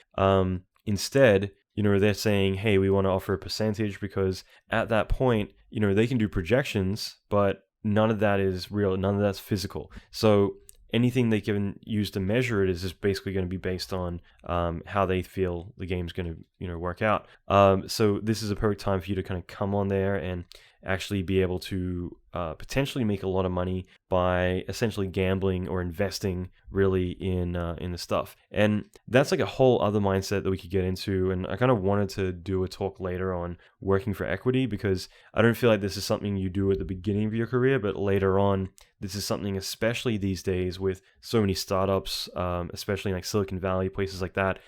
Instead, they're saying, hey, we want to offer a percentage, because at that point, they can do projections, but none of that is real. None of that's physical. So anything they can use to measure it is just basically going to be based on how they feel the game's going to work out. So this is a perfect time for you to kind of come on there and actually be able to potentially make a lot of money by essentially gambling or investing really in the stuff. And that's like a whole other mindset that we could get into. And I kind of wanted to do a talk later on working for equity, because I don't feel like this is something you do at the beginning of your career, but later on, this is something, especially these days with so many startups, especially in like Silicon Valley, places like that.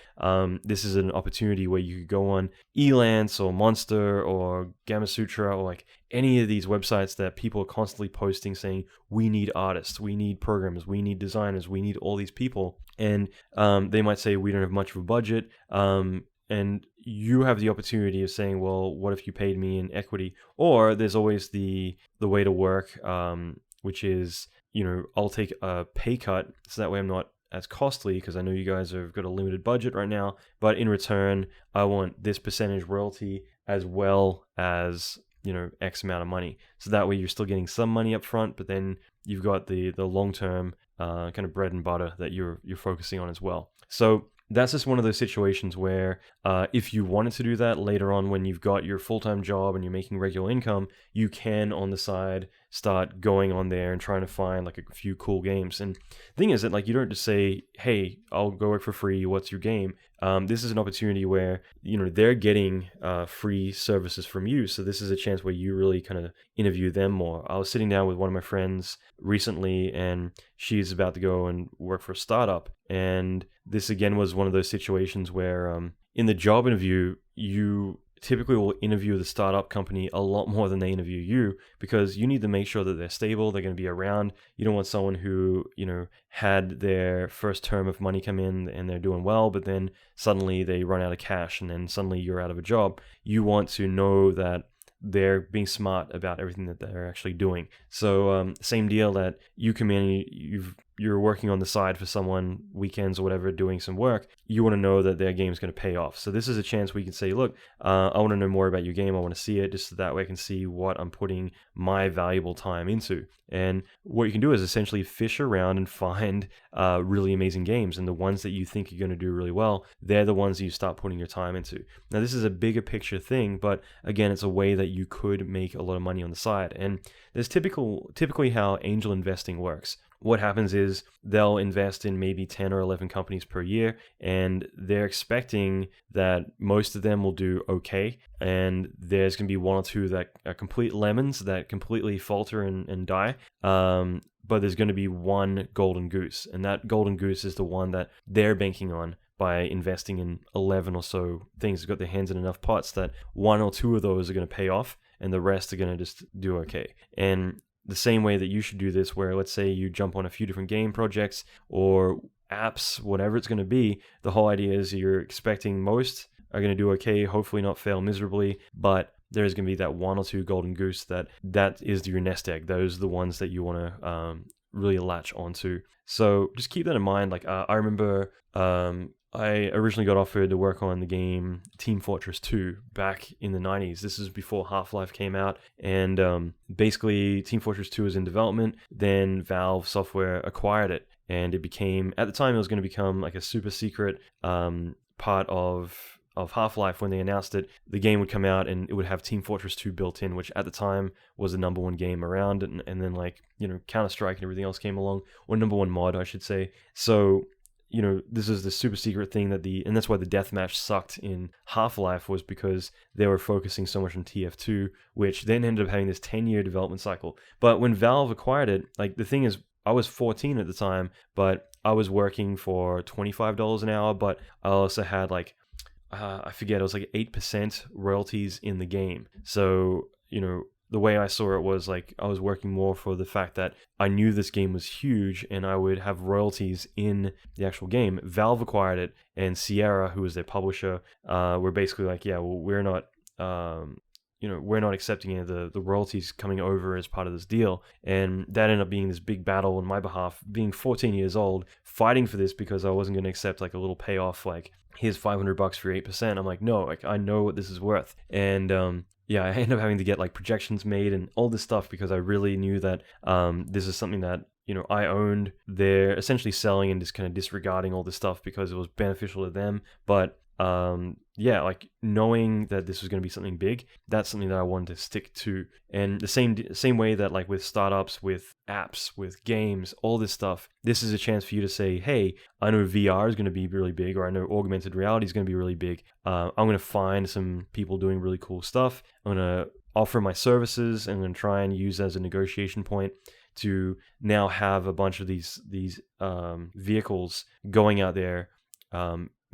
This is an opportunity where you could go on Elance or Monster or Gamasutra or like any of these websites that people are constantly posting saying, we need artists, we need programmers, we need designers, we need all these people. And they might say, we don't have much of a budget. And you have the opportunity of saying, well, what if you paid me in equity? Or there's always the way to work, which is, I'll take a pay cut, so that way I'm not as costly, because I know you guys have got a limited budget right now, but in return, I want this percentage royalty as well as, X amount of money. So that way you're still getting some money up front, but then you've got the long-term kind of bread and butter that you're focusing on as well. So that's just one of those situations where if you wanted to do that later on when you've got your full-time job and you're making regular income, you can on the side start going on there and trying to find like a few cool games. And the thing is that like you don't just say, hey, I'll go work for free, what's your game? This is an opportunity where they're getting free services from you, so this is a chance where you really kind of interview them more. I was sitting down with one of my friends recently, and she's about to go and work for a startup, and this again was one of those situations where in the job interview, you typically will interview the startup company a lot more than they interview you, because you need to make sure that they're stable, they're going to be around. You don't want someone who, had their first term of money come in and they're doing well, but then suddenly they run out of cash and then suddenly you're out of a job. You want to know that they're being smart about everything that they're actually doing. So same deal, that you come in, you're working on the side for someone, weekends or whatever, doing some work. You want to know that their game is going to pay off. So this is a chance where you can say, look, I want to know more about your game. I want to see it, just so that way I can see what I'm putting my valuable time into. And what you can do is essentially fish around and find really amazing games. And the ones that you think are going to do really well, they're the ones that you start putting your time into. Now, this is a bigger picture thing, but again, it's a way that you could make a lot of money on the side. And there's typically how angel investing works. What happens is they'll invest in maybe 10 or 11 companies per year, and they're expecting that most of them will do okay, and there's going to be one or two that are complete lemons that completely falter and die. But there's going to be one golden goose, and that golden goose is the one that they're banking on by investing in 11 or so things. They've got their hands in enough pots that one or two of those are going to pay off, and the rest are going to just do okay. And the same way that you should do this, where let's say you jump on a few different game projects or apps, whatever it's going to be, the whole idea is you're expecting most are going to do okay, hopefully not fail miserably, but there's going to be that one or two golden goose that is your nest egg. Those are the ones that you want to really latch onto. So just keep that in mind. Like I remember I originally got offered to work on the game Team Fortress 2 back in the 90s. This is before Half-Life came out. And basically, Team Fortress 2 was in development. Then Valve Software acquired it. And it became, at the time, it was going to become like a super secret part of Half-Life. When they announced it, the game would come out and it would have Team Fortress 2 built in, which at the time was the number one game around. And then Counter-Strike and everything else came along, or number one mod, I should say. So this is the super secret thing and that's why the deathmatch sucked in Half-Life, was because they were focusing so much on TF2, which then ended up having this 10-year development cycle. But when Valve acquired it, like the thing is, I was 14 at the time, but I was working for $25 an hour, but I also had like, I forget, it was like 8% royalties in the game. So, the way I saw it was like I was working more for the fact that I knew this game was huge and I would have royalties in the actual game. Valve acquired it, and Sierra, who was their publisher, were basically like, yeah, well, we're not accepting any of the royalties coming over as part of this deal. And that ended up being this big battle on my behalf, being 14 years old, fighting for this because I wasn't going to accept like a little payoff, like here's $500 for 8%. I'm like, no, like I know what this is worth. And I ended up having to get like projections made and all this stuff because I really knew that this is something that I owned. They're essentially selling and just kind of disregarding all this stuff because it was beneficial to them. But like knowing that this was going to be something big, that's something that I wanted to stick to. And the same way that like with startups, with apps, with games, all this stuff, this is a chance for you to say, hey, I know VR is going to be really big, or I know augmented reality is going to be really big. I'm going to find some people doing really cool stuff. I'm going to offer my services and then try and use as a negotiation point to now have a bunch of these vehicles going out there,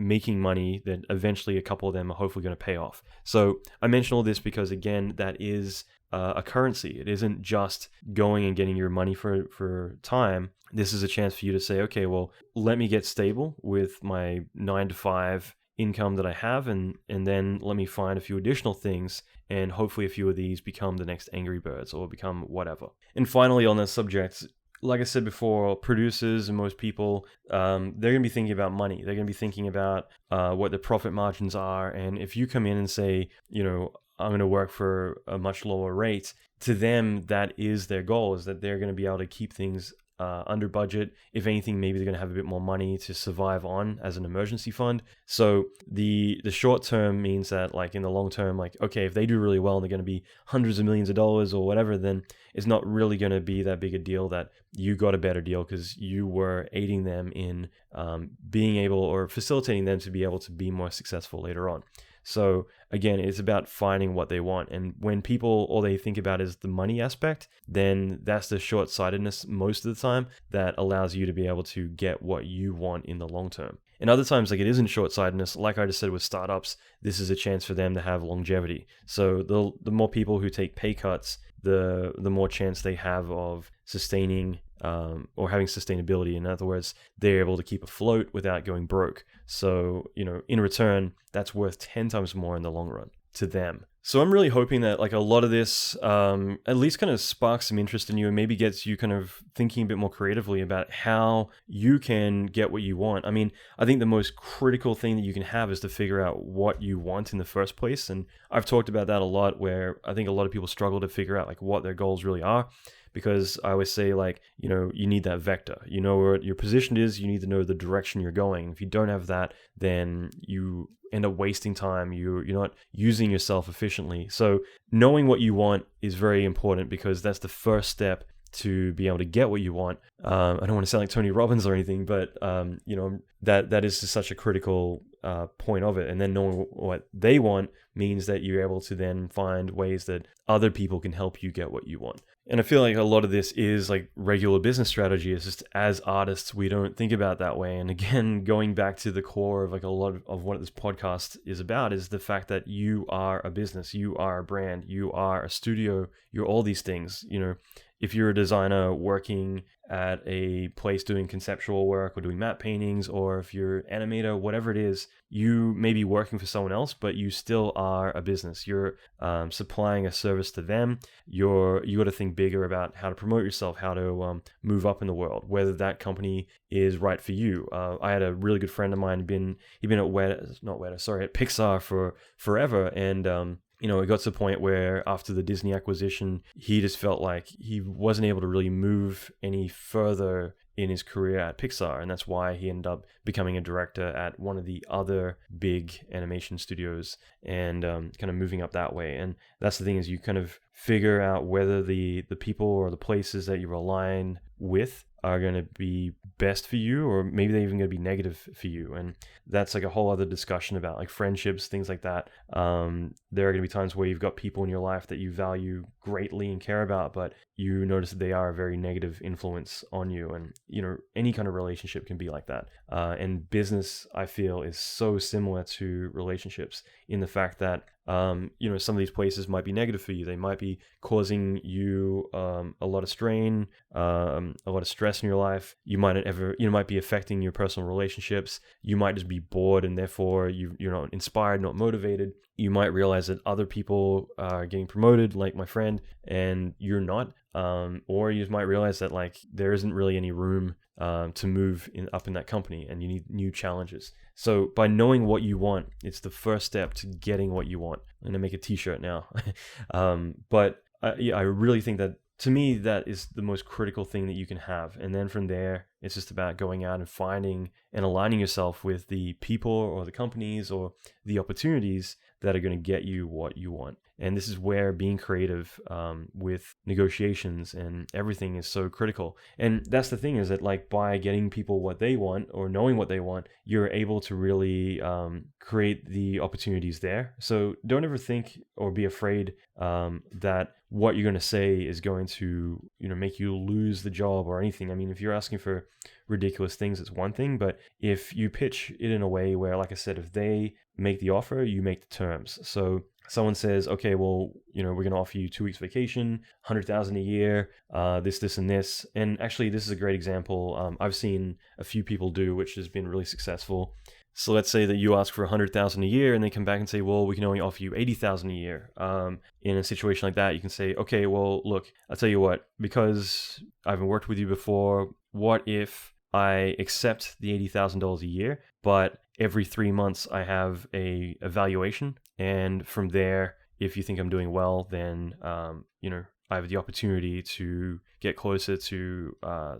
making money that eventually a couple of them are hopefully going to pay off. So I mention all this because, again, that is a currency. It isn't just going and getting your money for time. This is a chance for you to say, okay, well, let me get stable with my 9-to-5 income that I have, and then let me find a few additional things, and hopefully a few of these become the next Angry Birds or become whatever. And finally, on this subject, like I said before, producers and most people, they're going to be thinking about money. They're going to be thinking about what the profit margins are. And if you come in and say, I'm going to work for a much lower rate, to them, that is their goal, is that they're going to be able to keep things under budget. If anything, maybe they're going to have a bit more money to survive on as an emergency fund. So the short term means that, like, in the long term, like, okay, if they do really well and they're going to be hundreds of millions of dollars or whatever, then it's not really going to be that big a deal that you got a better deal because you were aiding them in being able, or facilitating them to be able to be more successful later on. So again, it's about finding what they want. And when people, all they think about is the money aspect, then that's the short-sightedness most of the time that allows you to be able to get what you want in the long term. And other times, like, it isn't short-sightedness. Like I just said with startups, this is a chance for them to have longevity. So the more people who take pay cuts, the more chance they have of sustaining or having sustainability. In other words, they're able to keep afloat without going broke. So, in return, that's worth 10 times more in the long run to them. So I'm really hoping that, like, a lot of this at least kind of sparks some interest in you and maybe gets you kind of thinking a bit more creatively about how you can get what you want. I mean, I think the most critical thing that you can have is to figure out what you want in the first place. And I've talked about that a lot, where I think a lot of people struggle to figure out, like, what their goals really are. Because I always say, like, you need that vector. You know where your position is, you need to know the direction you're going. If you don't have that, then you end up wasting time. You're not using yourself efficiently. So knowing what you want is very important, because that's the first step to be able to get what you want. I don't want to sound like Tony Robbins or anything, but that is just such a critical point of it. And then knowing what they want means that you're able to then find ways that other people can help you get what you want. And I feel like a lot of this is like regular business strategy. It's just, as artists, we don't think about that way. And again, going back to the core of, like, a lot of what this podcast is about is the fact that you are a business, you are a brand, you are a studio, you're all these things. If you're a designer working at a place doing conceptual work or doing matte paintings, or if you're an animator, whatever it is, you may be working for someone else, but you still are a business. You're supplying a service to them. You got to think bigger about how to promote yourself, how to move up in the world, whether that company is right for you. I had a really good friend of mine, he'd been at Pixar for forever, and it got to the point where after the Disney acquisition, he just felt like he wasn't able to really move any further in his career at Pixar. And that's why he ended up becoming a director at one of the other big animation studios and kind of moving up that way. And that's the thing, is you kind of figure out whether the people or the places that you're aligned with are going to be best for you, or maybe they're even going to be negative for you. And that's like a whole other discussion about like friendships, things like that. There are going to be times where you've got people in your life that you value greatly and care about, but you notice that they are a very negative influence on you. And, any kind of relationship can be like that. And business, I feel, is so similar to relationships in the fact that, some of these places might be negative for you. They might be causing you a lot of strain, a lot of stress in your life. You might be affecting your personal relationships. You might just be bored and therefore you're not inspired, not motivated. You might realize that other people are getting promoted, like my friend, and you're not. Or you might realize that like there isn't really any room to move up in that company, and you need new challenges. So by knowing what you want, it's the first step to getting what you want. I'm gonna make a t-shirt now. But I really think that, to me, that is the most critical thing that you can have. And then from there, it's just about going out and finding and aligning yourself with the people or the companies or the opportunities that are going to get you what you want. And this is where being creative with negotiations and everything is so critical. And that's the thing, is that like by getting people what they want or knowing what they want, you're able to really create the opportunities there. So don't ever think or be afraid that what you're going to say is going to, make you lose the job or anything. I mean, if you're asking for ridiculous things, it's one thing, but if you pitch it in a way where, like I said, if they make the offer, you make the terms. So someone says, okay, well, we're going to offer you 2 weeks vacation, $100,000 a year, this, and this. And actually, this is a great example. I've seen a few people do, which has been really successful. So let's say that you ask for $100,000 a year and they come back and say, well, we can only offer you $80,000 a year. In a situation like that, you can say, okay, well, look, I'll tell you what, because I haven't worked with you before, what if I accept the $80,000 a year, but every 3 months I have a evaluation, and from there, if you think I'm doing well, then I have the opportunity to get closer to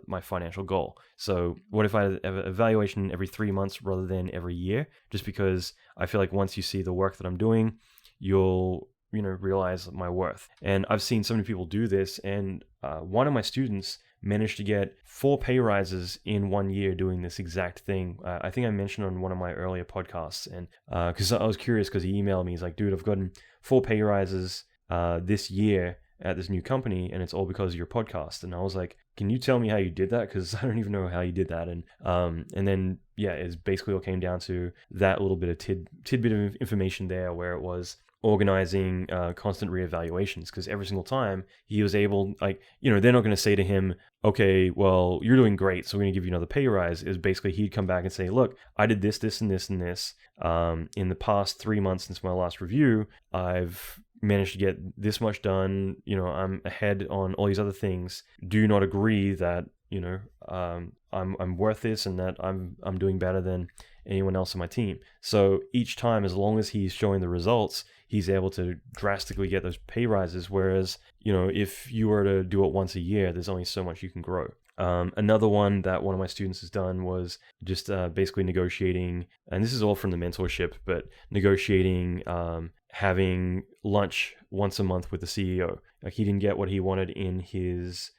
my financial goal. So what if I have an evaluation every 3 months rather than every year? Just because I feel like once you see the work that I'm doing, you'll realize my worth. And I've seen so many people do this, and one of my students managed to get 4 pay rises in 1 year doing this exact thing. I think I mentioned on one of my earlier podcasts, and because I was curious, because he emailed me, he's like, dude, I've gotten 4 pay rises this year at this new company, and it's all because of your podcast. And I was like, can you tell me how you did that? Because I don't even know how you did that. And then it's basically all came down to that little bit of tidbit of information there, where it was organizing constant reevaluations, because every single time he was able, they're not going to say to him, okay, well, you're doing great, so we're going to give you another pay rise. Is basically he'd come back and say, look, I did this, and this, and this. In the past 3 months since my last review, I've managed to get this much done. I'm ahead on all these other things. Do you not agree that I'm worth this, and that I'm doing better than anyone else on my team? So each time, as long as he's showing the results, he's able to drastically get those pay rises. Whereas, if you were to do it once a year, there's only so much you can grow. Another one that one of my students has done was just basically negotiating, and this is all from the mentorship, but negotiating having lunch once a month with the CEO. Like, he didn't get what he wanted in his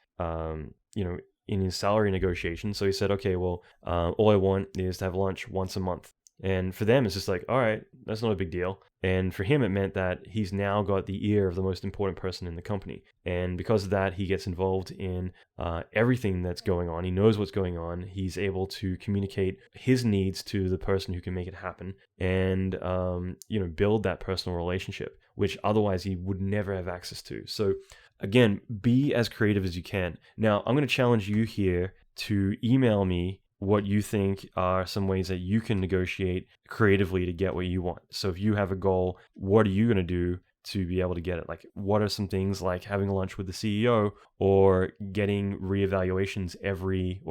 in his salary negotiation. So he said, okay, well, all I want is to have lunch once a month. And for them, it's just like, all right, that's not a big deal. And for him, it meant that he's now got the ear of the most important person in the company. And because of that, he gets involved in everything that's going on. He knows what's going on. He's able to communicate his needs to the person who can make it happen, and build that personal relationship, which otherwise he would never have access to. So again, be as creative as you can. Now, I'm going to challenge you here to email me what you think are some ways that you can negotiate creatively to get what you want. So if you have a goal, what are you going to do to be able to get it? Like, what are some things like having lunch with the CEO, or getting evaluations every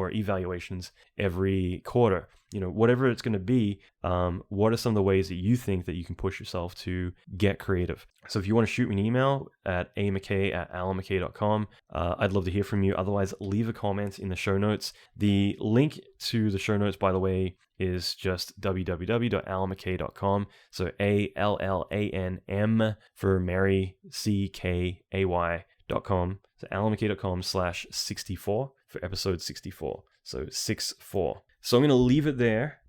quarter? Whatever it's going to be, what are some of the ways that you think that you can push yourself to get creative? So if you want to shoot me an email at amckay@allanmckay.com, I'd love to hear from you. Otherwise, leave a comment in the show notes. The link to the show notes, by the way, is just www.allanmckay.com. So ALLANM for Mary, CKAY allanmckay.com. So allanmckay.com/64 for episode 64. So 64. So I'm going to leave it there.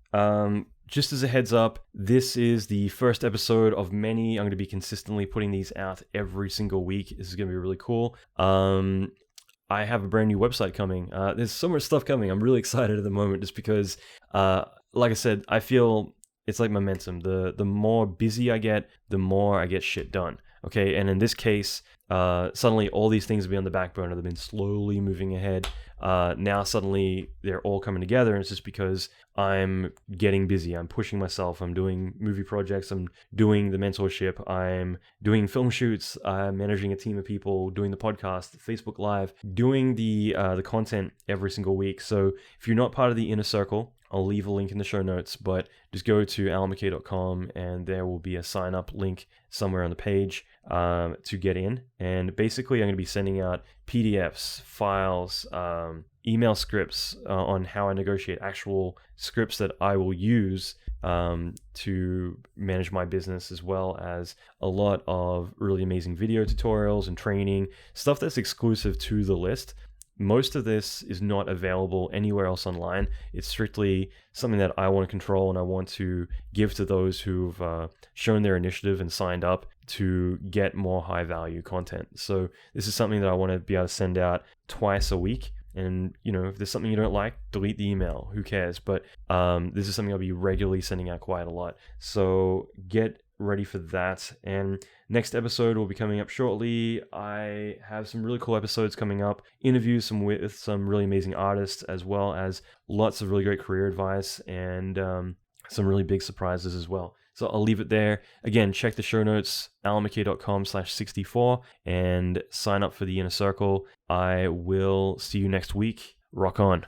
Just as a heads up, this is the first episode of many. I'm going to be consistently putting these out every single week. This is going to be really cool. I have a brand new website coming. There's so much stuff coming. I'm really excited at the moment just because, like I said, I feel it's like momentum. The more busy I get, the more I get shit done. Okay, and in this case, suddenly all these things have been on the back burner. They've been slowly moving ahead. Now suddenly they're all coming together, and it's just because I'm getting busy. I'm pushing myself. I'm doing movie projects. I'm doing the mentorship. I'm doing film shoots. I'm managing a team of people, doing the podcast, Facebook Live, doing the content every single week. So if you're not part of the inner circle, I'll leave a link in the show notes, but just go to allanmckay.com and there will be a sign up link somewhere on the page to get in. And basically, I'm going to be sending out PDFs, files, email scripts on how I negotiate, actual scripts that I will use to manage my business, as well as a lot of really amazing video tutorials and training, stuff that's exclusive to the list. Most of this is not available anywhere else online. It's strictly something that I want to control, and I want to give to those who've shown their initiative and signed up to get more high value content. So this is something that I want to be able to send out twice a week. And, you know, if there's something you don't like, delete the email. Who cares? But this is something I'll be regularly sending out quite a lot. So get ready for that. And next episode will be coming up shortly. I have some really cool episodes coming up, interviews with some really amazing artists, as well as lots of really great career advice and some really big surprises as well. So I'll leave it there. Again, check the show notes, allanmckay.com/64, and sign up for the inner circle. I will see you next week. Rock on.